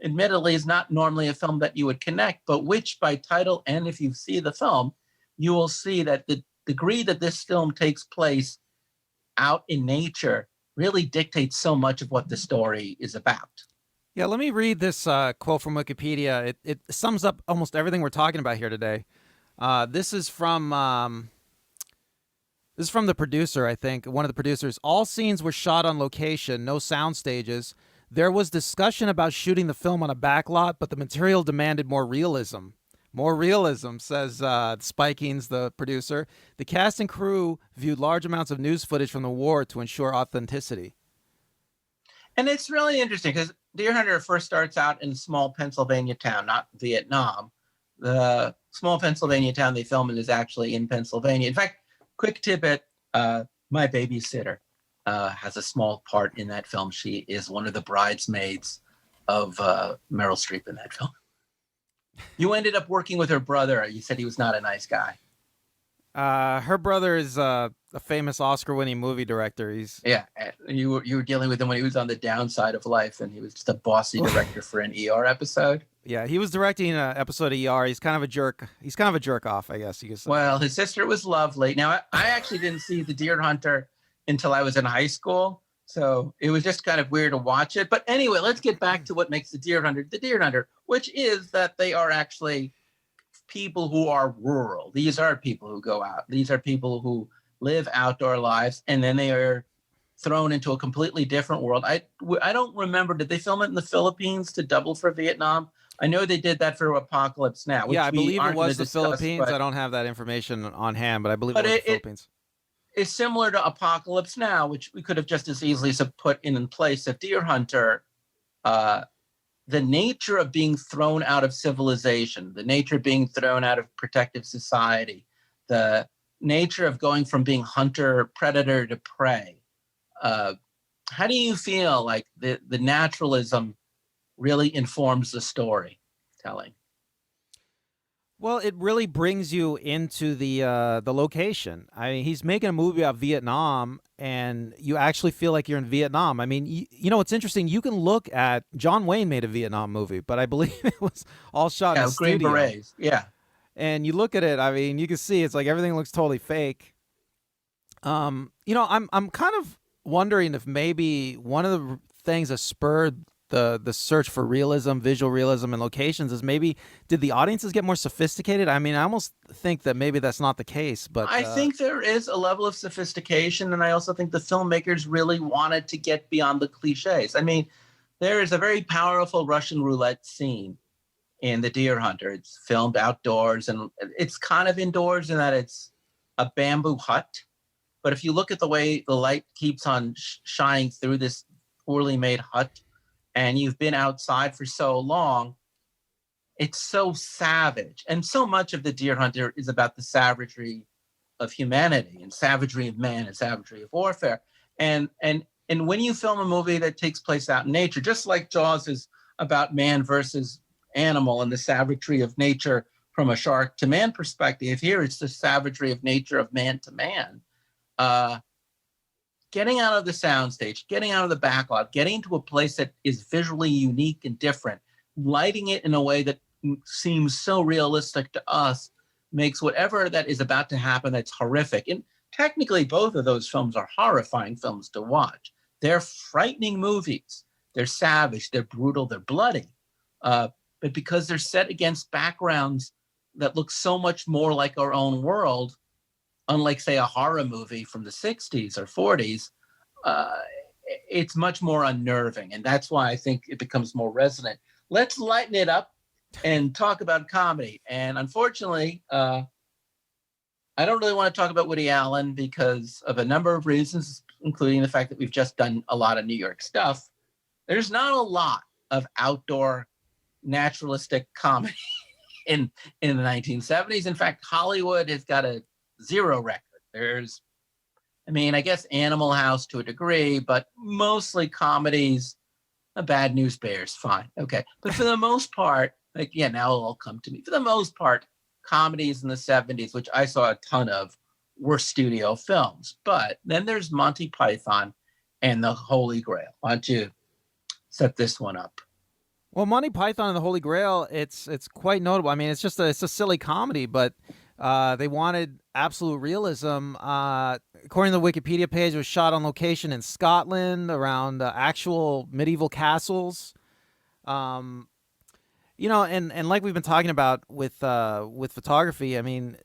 admittedly is not normally a film that you would connect, but which by title, and if you see the film, you will see that the degree that this film takes place out in nature really dictates so much of what the story is about. Yeah, let me read this quote from Wikipedia. It sums up almost everything we're talking about here today. This is from the producer, I think, one of the producers. All scenes were shot on location, no sound stages. There was discussion about shooting the film on a backlot, but the material demanded more realism. More realism, says Spikings, the producer. The cast and crew viewed large amounts of news footage from the war to ensure authenticity. And it's really interesting because Deer Hunter first starts out in a small Pennsylvania town, not Vietnam. The small Pennsylvania town they film in is actually in Pennsylvania. In fact, quick tidbit, my babysitter has a small part in that film. She is one of the bridesmaids of Meryl Streep in that film. You ended up working with her brother. You said he was not a nice guy. Her brother is a famous Oscar-winning movie director. You were dealing with him when he was on the downside of life, and he was just a bossy director for an ER episode. Yeah, he was directing an episode of ER. He's kind of a jerk. He's kind of a jerk off, I guess you could say. Well, his sister was lovely. Now, I actually didn't see The Deer Hunter until I was in high school, so it was just kind of weird to watch it. But anyway, let's get back to what makes The Deer Hunter, which is that they are actually people who are rural. These are people who go out. These are people who live outdoor lives, and then they are thrown into a completely different world. I don't remember, did they film it in the Philippines to double for Vietnam? I know they did that for Apocalypse Now, which Yeah, I we believe it aren't going to was the discuss. Philippines. I don't have that information on hand, but I believe it But was the it Philippines. is similar to Apocalypse Now, which we could have just as easily put in place of Deer Hunter. The nature of being thrown out of civilization, the nature of being thrown out of protective society, the nature of going from being hunter, predator to prey. How do you feel like the naturalism really informs the storytelling? Well, it really brings you into the location. I mean, he's making a movie about Vietnam, and you actually feel like you're in Vietnam. I mean, you know what's interesting? You can look at John Wayne made a Vietnam movie, but I believe it was all shot in a Green studio. Berets, yeah. And you look at it. I mean, you can see it's like everything looks totally fake. You know, I'm kind of wondering if maybe one of the things that spurred the search for realism, visual realism, and locations is maybe did the audiences get more sophisticated? I mean, I almost think that maybe that's not the case, but I think there is a level of sophistication, and I also think the filmmakers really wanted to get beyond the cliches. I mean, there is a very powerful Russian roulette scene in The Deer Hunter. It's filmed outdoors, and it's kind of indoors in that it's a bamboo hut. But if you look at the way the light keeps on shining through this poorly made hut, and you've been outside for so long, it's so savage. And so much of The Deer Hunter is about the savagery of humanity and savagery of man and savagery of warfare. And when you film a movie that takes place out in nature, just like Jaws is about man versus animal and the savagery of nature from a shark to man perspective, here it's the savagery of nature of man to man. Getting out of the soundstage, getting out of the backlot, getting to a place that is visually unique and different, lighting it in a way that seems so realistic to us, makes whatever that is about to happen that's horrific. And technically, both of those films are horrifying films to watch. They're frightening movies. They're savage, they're brutal, they're bloody. But because they're set against backgrounds that look so much more like our own world, unlike, say, a horror movie from the 60s or 40s, it's much more unnerving. And that's why I think it becomes more resonant. Let's lighten it up and talk about comedy. And unfortunately, I don't really want to talk about Woody Allen because of a number of reasons, including the fact that we've just done a lot of New York stuff. There's not a lot of outdoor naturalistic comedy in the 1970s. In fact, Hollywood has got a zero record. There's, I mean, I guess Animal House to a degree, but mostly comedies. A Bad News Bears, fine, okay. But for the most part, like, yeah, now it'll all come to me. For the most part, comedies in the 70s, which I saw a ton of, were studio films. But then there's Monty Python and the Holy Grail. Why don't you set this one up? well, Monty Python and the Holy Grail, it's quite notable. I mean, it's a silly comedy, but they wanted absolute realism. According to the Wikipedia page, it was shot on location in Scotland around actual medieval castles. You know, and like we've been talking about with photography, I mean,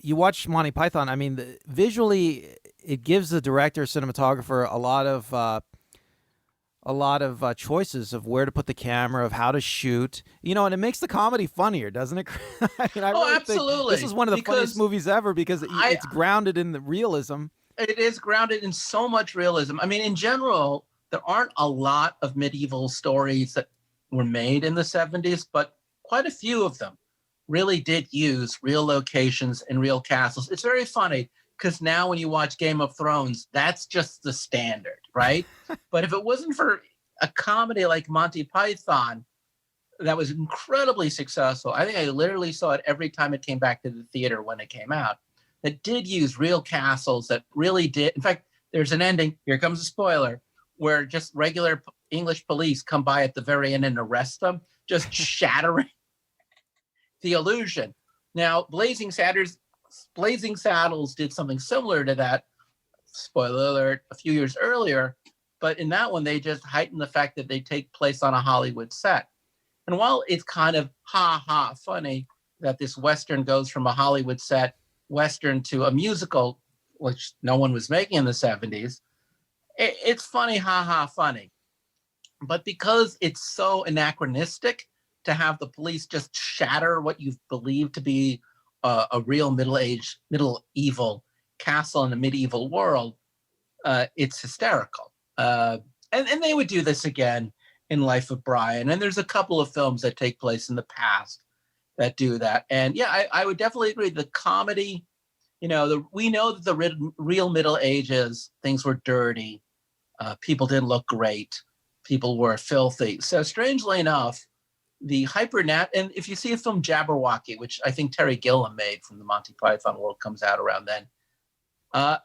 you watch Monty Python. I mean, visually, it gives the director, cinematographer, a lot of choices of where to put the camera, of how to shoot. You know, and it makes the comedy funnier, doesn't it? I mean, I really absolutely. Think this is one of the funniest movies ever because it's grounded in the realism. It is grounded in so much realism. I mean, in general, there aren't a lot of medieval stories that were made in the 70s, but quite a few of them really did use real locations and real castles. It's very funny because now when you watch Game of Thrones, that's just the standard, right? But if it wasn't for a comedy like Monty Python that was incredibly successful, I think I literally saw it every time it came back to the theater when it came out, that did use real castles, that really did. In fact, there's an ending, here comes a spoiler, where just regular English police come by at the very end and arrest them, just shattering the illusion. Now, Blazing Saddles did something similar to that, spoiler alert, a few years earlier, but in that one, they just heightened the fact that they take place on a Hollywood set. And while it's kind of funny that this Western goes from a Hollywood set Western to a musical, which no one was making in the 70s, it's funny, haha, funny. But because it's so anachronistic to have the police just shatter what you believe to be a real medieval castle in a medieval world, it's hysterical. And they would do this again in Life of Brian. And there's a couple of films that take place in the past that do that. And yeah, I would definitely agree. The comedy, we know that the real Middle Ages, things were dirty. People didn't look great. People were filthy. So strangely enough, the and if you see a film Jabberwocky, which I think Terry Gilliam made from the Monty Python world, comes out around then.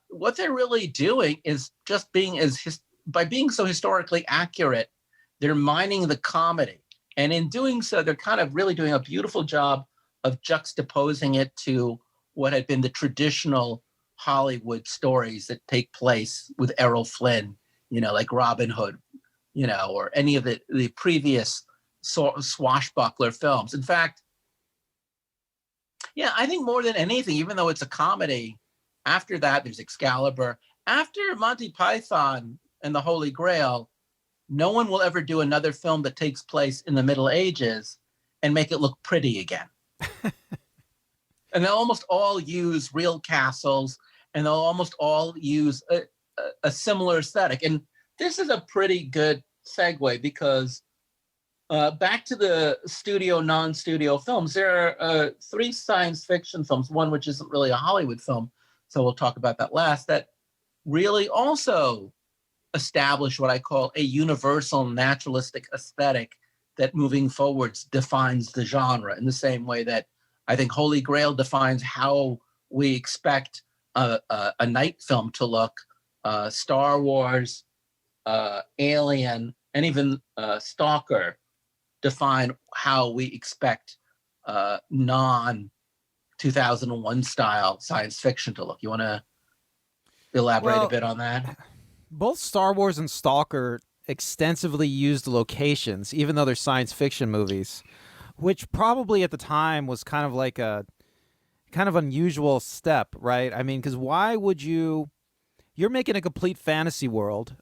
What they're really doing is just by being so historically accurate, they're mining the comedy. And in doing so, they're kind of really doing a beautiful job of juxtaposing it to what had been the traditional Hollywood stories that take place with Errol Flynn, like Robin Hood, or any of the previous swashbuckler films. In fact, yeah, I think more than anything, even though it's a comedy, after that, there's Excalibur. After Monty Python and the Holy Grail, no one will ever do another film that takes place in the Middle Ages and make it look pretty again. And they'll almost all use real castles, and they'll almost all use a similar aesthetic. And this is a pretty good segue because back to the studio, non-studio films, there are 3 science fiction films, one which isn't really a Hollywood film, so we'll talk about that last, that really also establish what I call a universal naturalistic aesthetic that moving forwards defines the genre in the same way that I think Holy Grail defines how we expect a night film to look. Star Wars, Alien, and even Stalker define how we expect non-2001 style science fiction to look. You want to elaborate a bit on that? Both Star Wars and Stalker extensively used locations, even though they're science fiction movies, which probably at the time was kind of like a kind of unusual step, right? I mean, because why would you're making a complete fantasy world.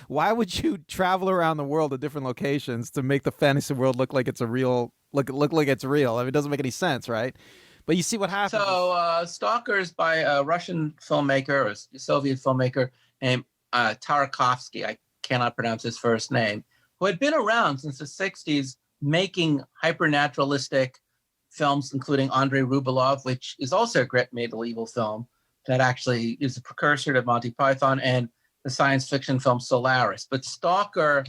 Why would you travel around the world to different locations to make the fantasy world look like it's a real, look like it's real? I mean, it doesn't make any sense, right? But you see what happens. So Stalker's by a Russian filmmaker or a Soviet filmmaker named Tarkovsky. I cannot pronounce his first name, who had been around since the 60s making hypernaturalistic films, including Andrei Rublev, which is also a great medieval film that actually is a precursor to Monty Python, and the science fiction film Solaris. But Stalker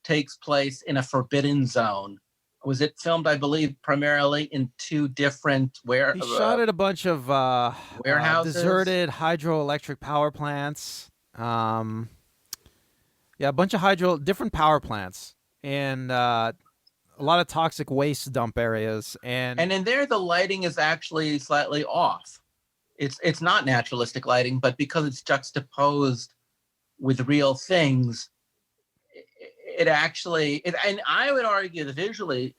takes place in a forbidden zone. Was it filmed, I believe, primarily in 2 different He shot at a bunch of warehouses, deserted hydroelectric power plants. A bunch of different power plants, and a lot of toxic waste dump areas. And in there, the lighting is actually slightly off. It's not naturalistic lighting, but because it's juxtaposed with real things, it actually, and I would argue that visually,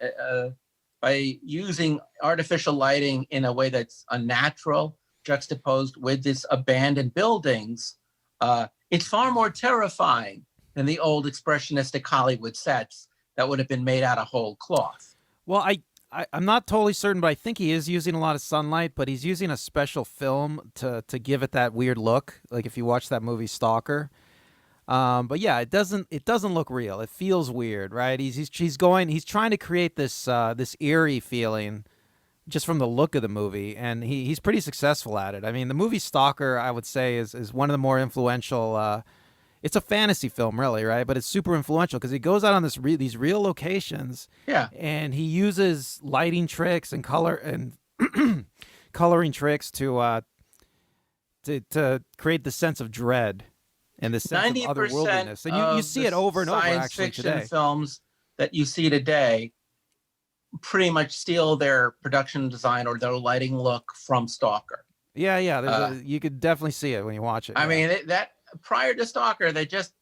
by using artificial lighting in a way that's unnatural, juxtaposed with this abandoned buildings, it's far more terrifying than the old expressionistic Hollywood sets that would have been made out of whole cloth. Well, I'm not totally certain, but I think he is using a lot of sunlight, but he's using a special film to give it that weird look. Like if you watch that movie Stalker. But yeah, it doesn't look real. It feels weird, right? He's trying to create this eerie feeling just from the look of the movie, and he's pretty successful at it. I mean, the movie Stalker, I would say, is one of the more influential. It's a fantasy film, really, right? But it's super influential because he goes out on these real locations, and he uses lighting tricks and coloring tricks to create the sense of dread and the sense of otherworldliness. And you see it over and over, actually, today. Science fiction films that you see today pretty much steal their production design or their lighting look from Stalker. Yeah. You could definitely see it when you watch it. I mean, that prior to Stalker, they just,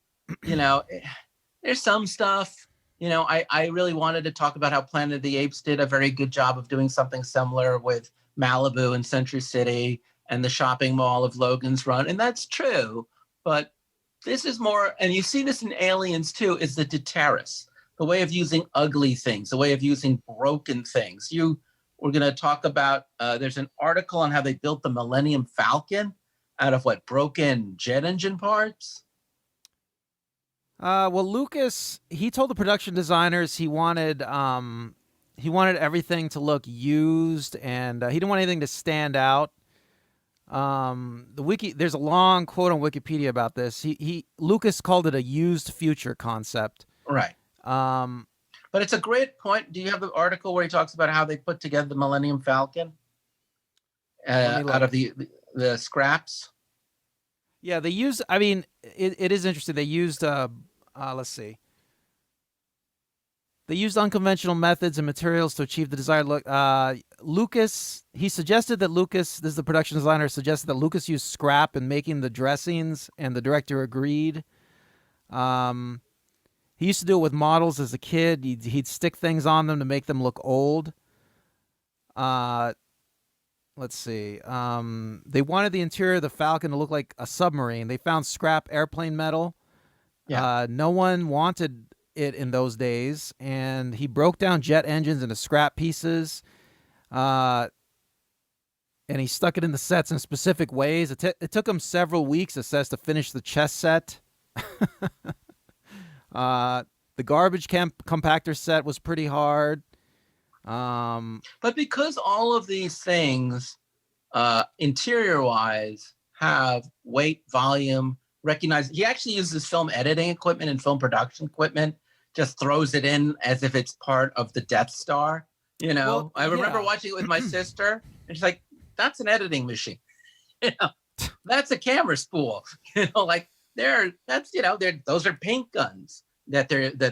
there's some stuff, I really wanted to talk about how Planet of the Apes did a very good job of doing something similar with Malibu and Century City and the shopping mall of Logan's Run. And that's true. But This is more, and you see this in Aliens too, is the deterrence, the way of using ugly things, the way of using broken things. We're going to talk about, there's an article on how they built the Millennium Falcon out of what, broken jet engine parts? Well, Lucas, he told the production designers he wanted everything to look used, and he didn't want anything to stand out. There's a long quote on Wikipedia about this. Lucas called it a used future concept. Right. But it's a great point. Do you have the article where he talks about how they put together the Millennium Falcon out of the scraps? Yeah, they used. I mean, it is interesting. They used. Let's see. They used unconventional methods and materials to achieve the desired look. Lucas, he suggested that Lucas, this is the production designer, suggested that Lucas used scrap in making the dressings, and the director agreed. He used to do it with models as a kid. He'd stick things on them to make them look old. Let's see. They wanted the interior of the Falcon to look like a submarine. They found scrap airplane metal. Yeah. No one wanted it in those days, and he broke down jet engines into scrap pieces, and he stuck it in the sets in specific ways. It took him several weeks, it says, to finish the chess set. The garbage compactor set was pretty hard. But because all of these things, interior-wise, have weight, volume, recognize, he actually uses film editing equipment and film production equipment, just throws it in as if it's part of the Death Star. Well, I remember watching it with my sister, and she's like, "That's an editing machine. That's a camera spool. Like those are paint guns that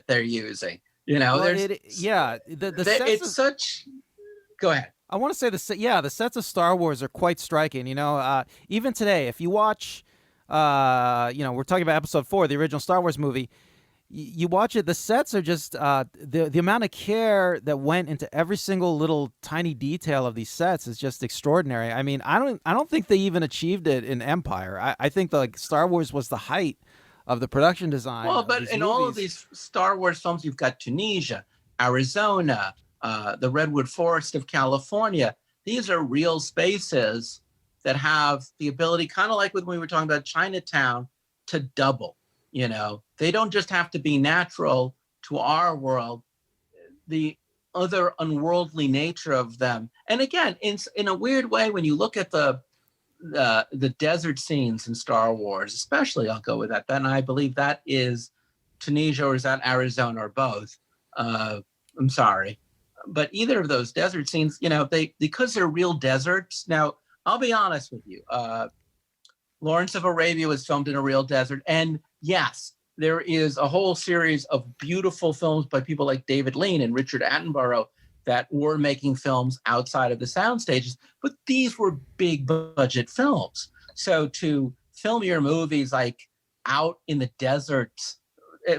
they're using. Well, it's such. Go ahead. I want to say the sets of Star Wars are quite striking. Even today, if you watch, we're talking about Episode 4, the original Star Wars movie. You watch it, the sets are just the amount of care that went into every single little tiny detail of these sets is just extraordinary. I mean, I don't think they even achieved it in Empire. I think Star Wars was the height of the production design. Well, but in all of these Star Wars films, you've got Tunisia, Arizona, the Redwood Forest of California. These are real spaces that have the ability, kind of like when we were talking about Chinatown, to double. They don't just have to be natural to our world, the other unworldly nature of them. And again, in a weird way, when you look at the desert scenes in Star Wars, especially, I'll go with that. Then I believe that is Tunisia, or is that Arizona, or both? I'm sorry. But either of those desert scenes, because they're real deserts. Now, I'll be honest with you. Lawrence of Arabia was filmed in a real desert. And yes, there is a whole series of beautiful films by people like David Lean and Richard Attenborough that were making films outside of the sound stages. But these were big budget films. So to film your movies like out in the deserts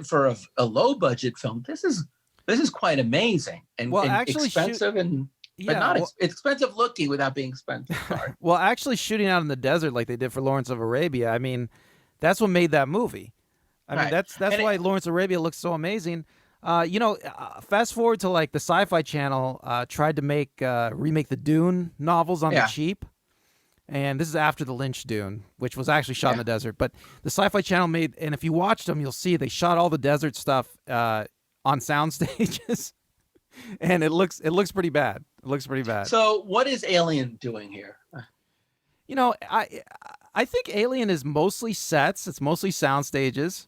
for a low budget film, this is quite amazing and expensive but not expensive looking without being expensive. Sorry. Well, actually shooting out in the desert like they did for Lawrence of Arabia, I mean, that's what made that movie. I mean, that's why Lawrence of Arabia looks so amazing. Fast forward to the Sci-Fi Channel tried to remake the Dune novels on the cheap. And this is after the Lynch Dune, which was actually shot in the desert. But the Sci-Fi Channel made, and if you watched them, you'll see they shot all the desert stuff on sound stages. And it looks pretty bad. It looks pretty bad. So what is Alien doing here? I think Alien is mostly sets. It's mostly sound stages,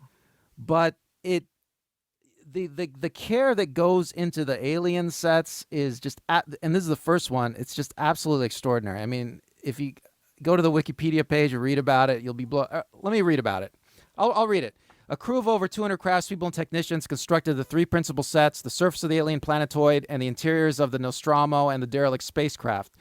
but the care that goes into the Alien sets is just and this is the first one. It's just absolutely extraordinary. I mean, if you go to the Wikipedia page and read about it, you'll be blown. Let me read about it. I'll read it. A crew of over 200 craftspeople and technicians constructed the three principal sets: the surface of the alien planetoid and the interiors of the Nostromo and the derelict spacecraft.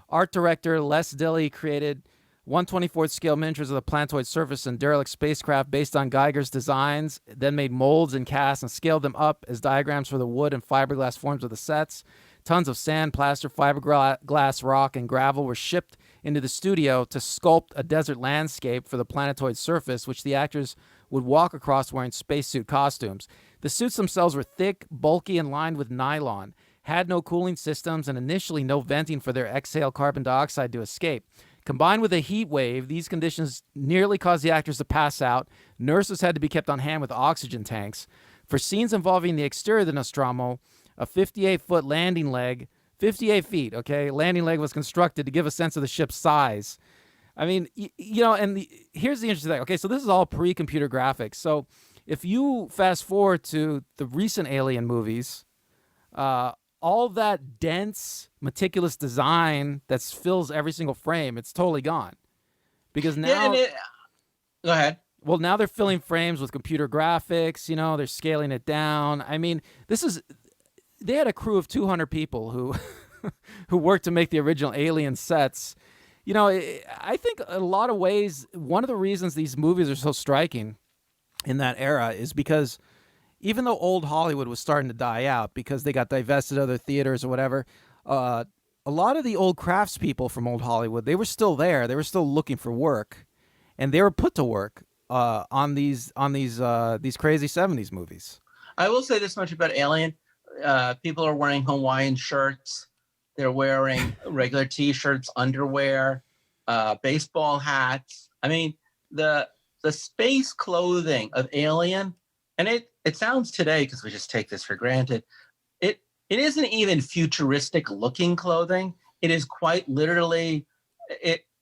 Art director Les Dilley created 1/24th scale miniatures of the planetoid surface and derelict spacecraft based on Geiger's designs, then made molds and casts and scaled them up as diagrams for the wood and fiberglass forms of the sets. Tons of sand, plaster, fiberglass, rock, and gravel were shipped into the studio to sculpt a desert landscape for the planetoid surface, which the actors would walk across wearing spacesuit costumes. The suits themselves were thick, bulky, and lined with nylon, had no cooling systems, and initially no venting for their exhaled carbon dioxide to escape. Combined with a heat wave, these conditions nearly caused the actors to pass out. Nurses had to be kept on hand with oxygen tanks. For scenes involving the exterior of the Nostromo, a 58-foot landing leg, 58 feet, okay, landing leg was constructed to give a sense of the ship's size. I mean, here's the interesting thing. Okay, so this is all pre-computer graphics. So if you fast forward to the recent Alien movies, all that dense, meticulous design that fills every single frame, it's totally gone. Because now... Go ahead. Well, now they're filling frames with computer graphics, they're scaling it down. I mean, they had a crew of 200 people who who worked to make the original Alien sets. I think in a lot of ways, one of the reasons these movies are so striking in that era is because even though old Hollywood was starting to die out because they got divested of other theaters or whatever, a lot of the old craftspeople from old Hollywood, they were still there. They were still looking for work, and they were put to work on these crazy 70s movies. I will say this much about Alien. People are wearing Hawaiian shirts. They're wearing regular T-shirts, underwear, baseball hats. I mean, the space clothing of Alien, and it sounds today, because we just take this for granted, it isn't even futuristic looking clothing. It is quite literally,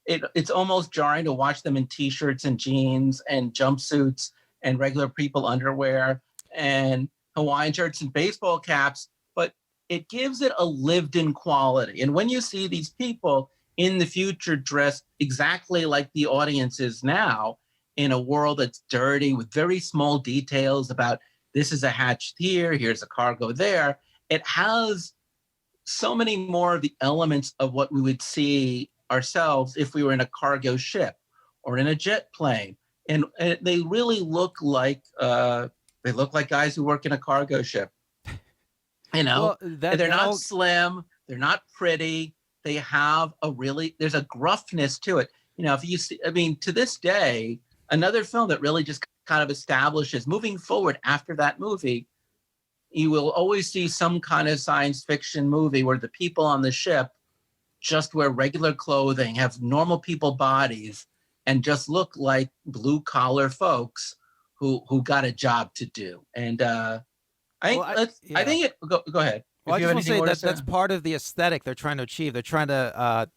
it's almost jarring to watch them in T-shirts and jeans and jumpsuits and regular people underwear and Hawaiian shirts and baseball caps, but it gives it a lived-in quality. And when you see these people in the future dressed exactly like the audience is now, in a world that's dirty with very small details about this is a hatch here, here's a cargo there, it has so many more of the elements of what we would see ourselves if we were in a cargo ship or in a jet plane. And they really look like guys who work in a cargo ship. Well, they're not slim, they're not pretty. They have there's a gruffness to it. If you see, to this day, another film that really just kind of establishes moving forward after that movie, you will always see some kind of science fiction movie where the people on the ship just wear regular clothing, have normal people bodies, and just look like blue collar folks who got a job to do. And go ahead. Well, I just want to say that's part of the aesthetic they're trying to achieve. They're trying to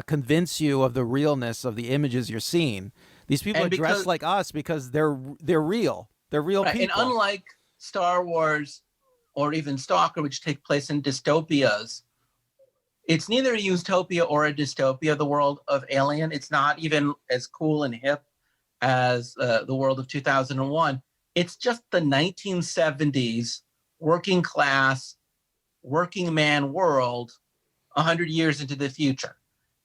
convince you of the realness of the images you're seeing. These people are dressed like us because they're real. They're real people. And unlike Star Wars or even Stalker, which take place in dystopias, it's neither a utopia or a dystopia, the world of Alien. It's not even as cool and hip as the world of 2001. It's just the 1970s working class, working man world 100 years into the future.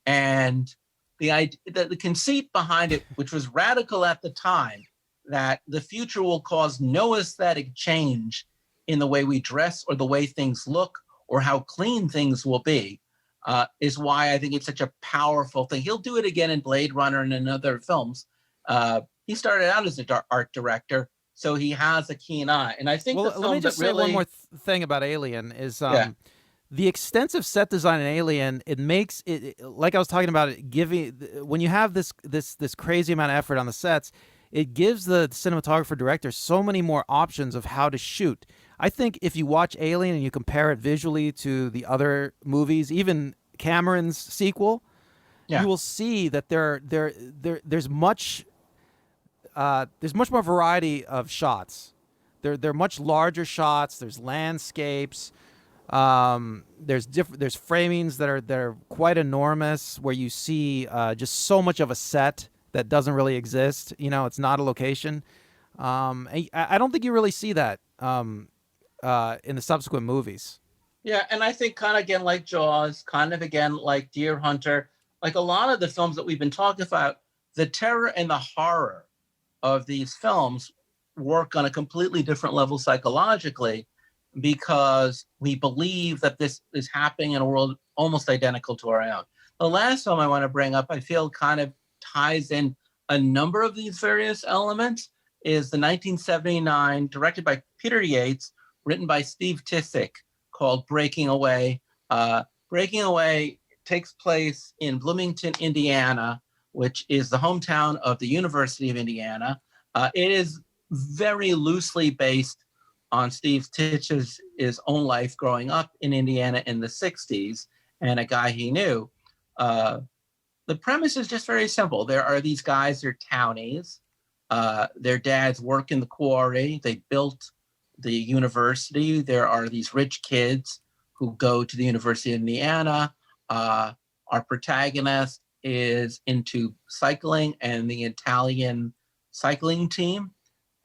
And the conceit behind it, which was radical at the time, that the future will cause no aesthetic change in the way we dress or the way things look or how clean things will be, is why I think it's such a powerful thing. He'll do it again in Blade Runner and in other films. He started out as an art director, so he has a keen eye. And I think let me just say one more thing about Alien is the extensive set design in Alien. It makes it, like I was talking about, when you have this crazy amount of effort on the sets, it gives the cinematographer director so many more options of how to shoot. I think if you watch Alien and you compare it visually to the other movies, even Cameron's sequel, you will see that there's much more variety of shots. They're much larger shots. There's landscapes. There's framings that are quite enormous, where you see just so much of a set that doesn't really exist. It's not a location. I don't think you really see that in the subsequent movies. Yeah, and I think kind of again like Jaws, kind of again like Deer Hunter, like a lot of the films that we've been talking about, the terror and the horror of these films work on a completely different level psychologically, because we believe that this is happening in a world almost identical to our own. The last film I want to bring up, I feel kind of ties in a number of these various elements, is the 1979, directed by Peter Yates, written by Steve Tissick, called Breaking Away. Breaking Away takes place in Bloomington, Indiana, which is the hometown of the University of Indiana. It is very loosely based on Steve Tissick's own life growing up in Indiana in the 60s and a guy he knew. The premise is just very simple. There are these guys, they're townies. Their dads work in the quarry. They built the university. There are these rich kids who go to the University of Indiana. Our protagonist is into cycling and the Italian cycling team.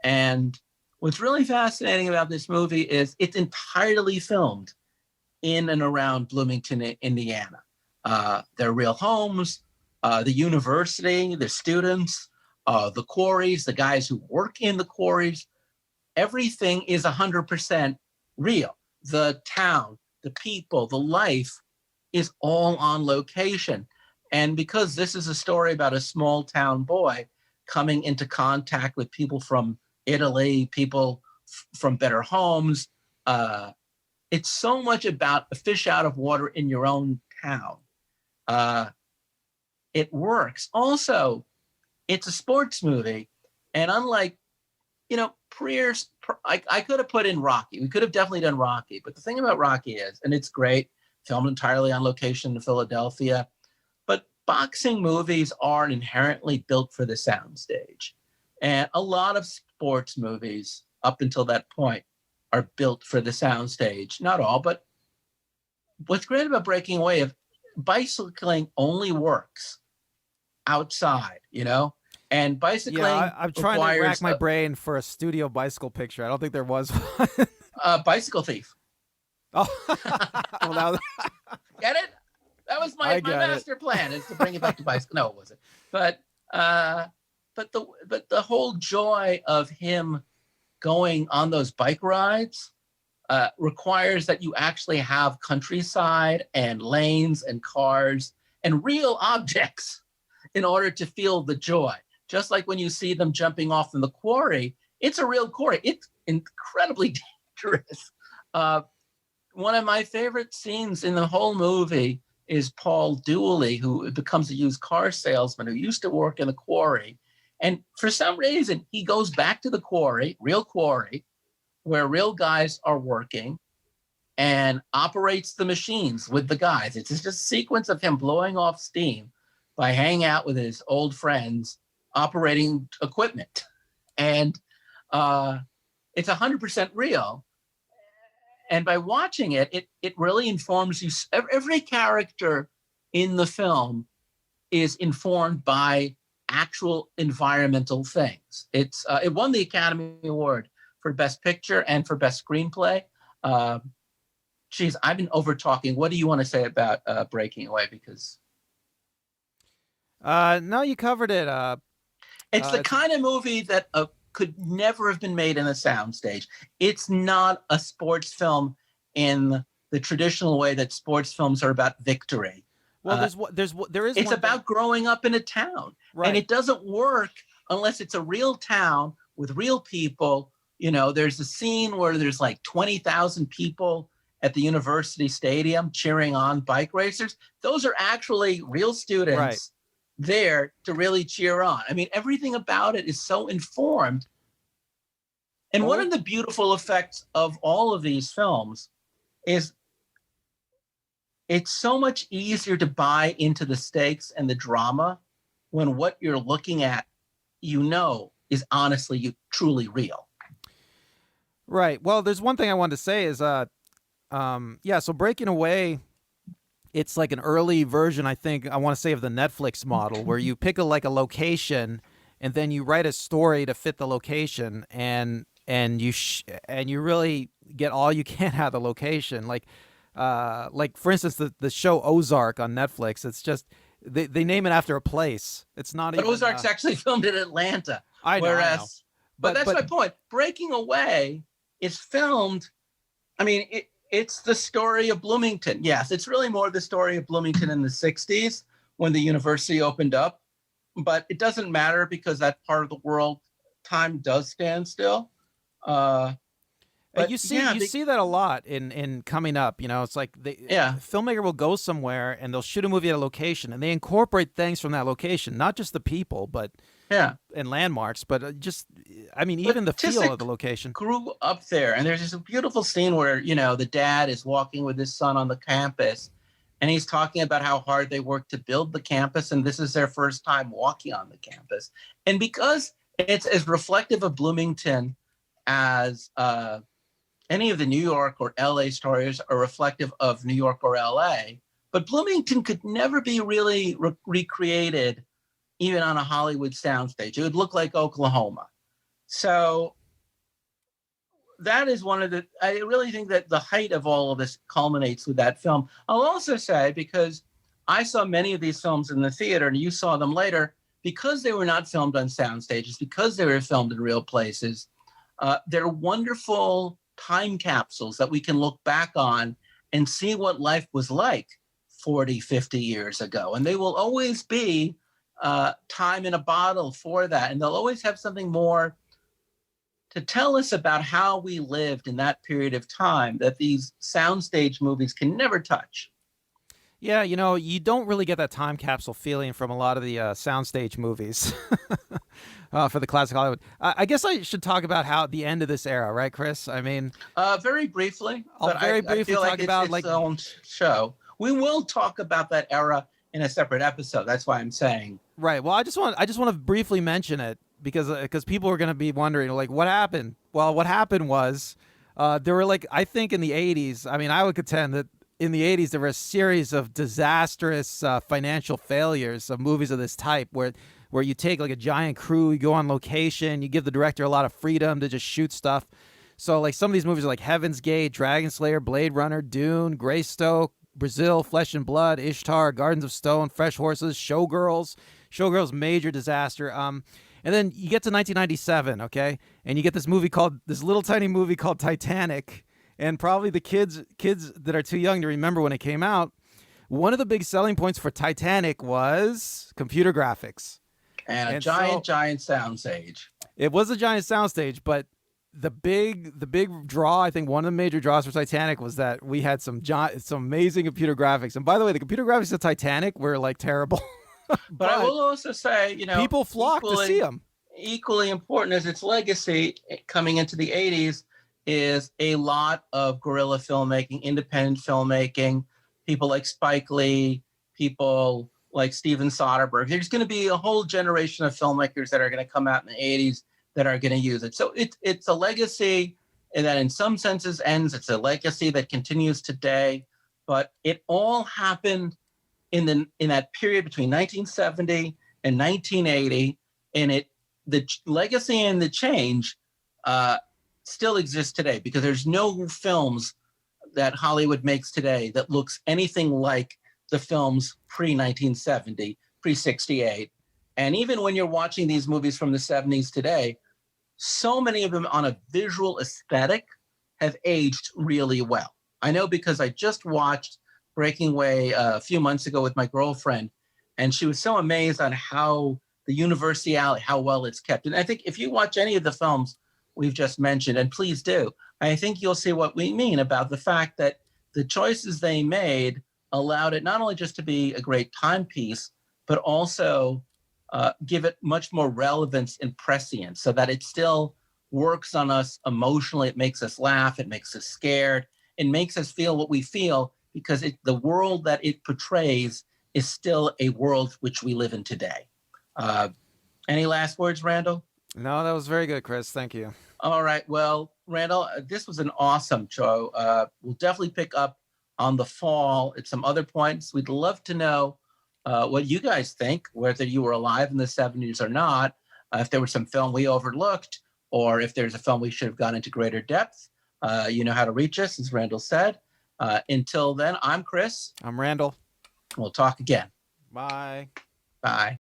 And what's really fascinating about this movie is it's entirely filmed in and around Bloomington, Indiana. Their real homes, the university, the students, the quarries, the guys who work in the quarries. Everything is 100% real. The town, the people, the life is all on location. And because this is a story about a small town boy coming into contact with people from Italy, people from better homes, it's so much about a fish out of water in your own town. It works. Also, it's a sports movie. And unlike, I could have put in Rocky. We could have definitely done Rocky. But the thing about Rocky is, and it's great, filmed entirely on location in Philadelphia, but boxing movies are inherently built for the soundstage. And a lot of sports movies up until that point are built for the soundstage. Not all, but what's great about Breaking Away is bicycling only works outside, and bicycling I'm trying to rack my brain for a studio bicycle picture. I don't think there was one. Bicycle Thief. Oh, well, Get it? That was my master plan, is to bring it back to bicycle. No, it wasn't. But the whole joy of him going on those bike rides requires that you actually have countryside and lanes and cars and real objects in order to feel the joy. Just like when you see them jumping off in the quarry, it's a real quarry. It's incredibly dangerous. One of my favorite scenes in the whole movie is Paul Dooley, who becomes a used car salesman who used to work in the quarry. And for some reason, he goes back to the quarry, real quarry, where real guys are working, and operates the machines with the guys. It's just a sequence of him blowing off steam by hanging out with his old friends, operating equipment. And it's 100% real. And by watching it, it really informs you. Every character in the film is informed by actual environmental things. It won the Academy Award for Best Picture and for Best Screenplay. I've been over talking. What do you want to say about Breaking Away? Because no, you covered it. It's the kind of movie that could never have been made in a soundstage. It's not a sports film in the traditional way that sports films are about victory. Well, there is. It's about growing up in a town, right? And it doesn't work unless it's a real town with real people. There's a scene where there's like 20,000 people at the university stadium cheering on bike racers. Those are actually real students. Right. There to really cheer on. I mean, everything about it is so informed. And one of the beautiful effects of all of these films is it's so much easier to buy into the stakes and the drama when what you're looking at, is honestly, truly real. Right. Well, there's one thing I wanted to say is, so Breaking Away, it's like an early version, I think, I want to say, of the Netflix model, where you pick a location and then you write a story to fit the location, and you really get all you can out of the location. Like for instance, the show Ozark on Netflix. It's just they name it after a place. It's not even. But Ozark's actually filmed in Atlanta. I know. But that's my point. Breaking Away is filmed. I mean, it's the story of Bloomington. Yes, it's really more the story of Bloomington in the 60s when the university opened up. But it doesn't matter because that part of the world time does stand still. But you see that a lot in coming up. You know, it's like the filmmaker will go somewhere and they'll shoot a movie at a location, and they incorporate things from that location, not just the people, but and landmarks, but just, I mean, even the feel of the location. Grew up there, and there's this beautiful scene where, you know, the dad is walking with his son on the campus, and he's talking about how hard they worked to build the campus, and this is their first time walking on the campus. And because it's as reflective of Bloomington as any of the New York or LA stories are reflective of New York or LA, but Bloomington could never be really recreated even on a Hollywood soundstage. It would look like Oklahoma. So that is one of the, I really think that the height of all of this culminates with that film. I'll also say, because I saw many of these films in the theater and you saw them later, because they were not filmed on sound stages, because they were filmed in real places, they're wonderful time capsules that we can look back on and see what life was like 40, 50 years ago. And they will always be time in a bottle for that. And they'll always have something more to tell us about how we lived in that period of time that these soundstage movies can never touch. Yeah, you know, you don't really get that time capsule feeling from a lot of the soundstage movies for the classic Hollywood. I guess I should talk about how the end of this era, right, Chris? I mean, very briefly. I'll very briefly talk about its own show. We will talk about that era in a separate episode. That's why I'm saying. Right. Well, I just want to briefly mention it because people are going to be wondering, like, what happened? Well, what happened was there were, like, I think in the 80s, I mean, I would contend that in the 80s, there were a series of disastrous financial failures of movies of this type where you take, like, a giant crew, you go on location, you give the director a lot of freedom to just shoot stuff. So, like, some of these movies are like Heaven's Gate, Dragon Slayer, Blade Runner, Dune, Greystoke, Brazil, Flesh and Blood, Ishtar, Gardens of Stone, Fresh Horses, Showgirls, major disaster. And then you get to 1997, okay, and you get this little tiny movie called Titanic. And probably the kids that are too young to remember when it came out, one of the big selling points for Titanic was computer graphics. And a giant soundstage. It was a giant soundstage, but the big draw, I think one of the major draws for Titanic was that we had some amazing computer graphics. And by the way, the computer graphics of Titanic were, like, terrible. but I will also say, you know, people flocked to see them. Equally important as its legacy coming into the 80s is a lot of guerrilla filmmaking, independent filmmaking, people like Spike Lee, people like Steven Soderbergh. There's going to be a whole generation of filmmakers that are going to come out in the 80s that are going to use it. So it's a legacy that in some senses ends. It's a legacy that continues today, but it all happened in that period between 1970 and 1980, and the legacy and the change still exists today, because there's no films that Hollywood makes today that looks anything like the films pre-1970, pre-68. And even when you're watching these movies from the 70s today, so many of them on a visual aesthetic have aged really well. I know because I just watched Breaking Away a few months ago with my girlfriend, and she was so amazed on how the universality, how well it's kept. And I think if you watch any of the films we've just mentioned, and please do, I think you'll see what we mean about the fact that the choices they made allowed it not only just to be a great timepiece, but also give it much more relevance and prescience, so that it still works on us emotionally. It makes us laugh. It makes us scared. It makes us feel what we feel, because the world that it portrays is still a world which we live in today. Any last words, Randall? No, that was very good, Chris. Thank you. All right. Well, Randall, this was an awesome show. We'll definitely pick up on the fall at some other points. We'd love to know what you guys think, whether you were alive in the 70s or not, if there was some film we overlooked, or if there's a film we should have gone into greater depth. You know how to reach us, as Randall said. Until then, I'm Chris. I'm Randall. We'll talk again. Bye. Bye.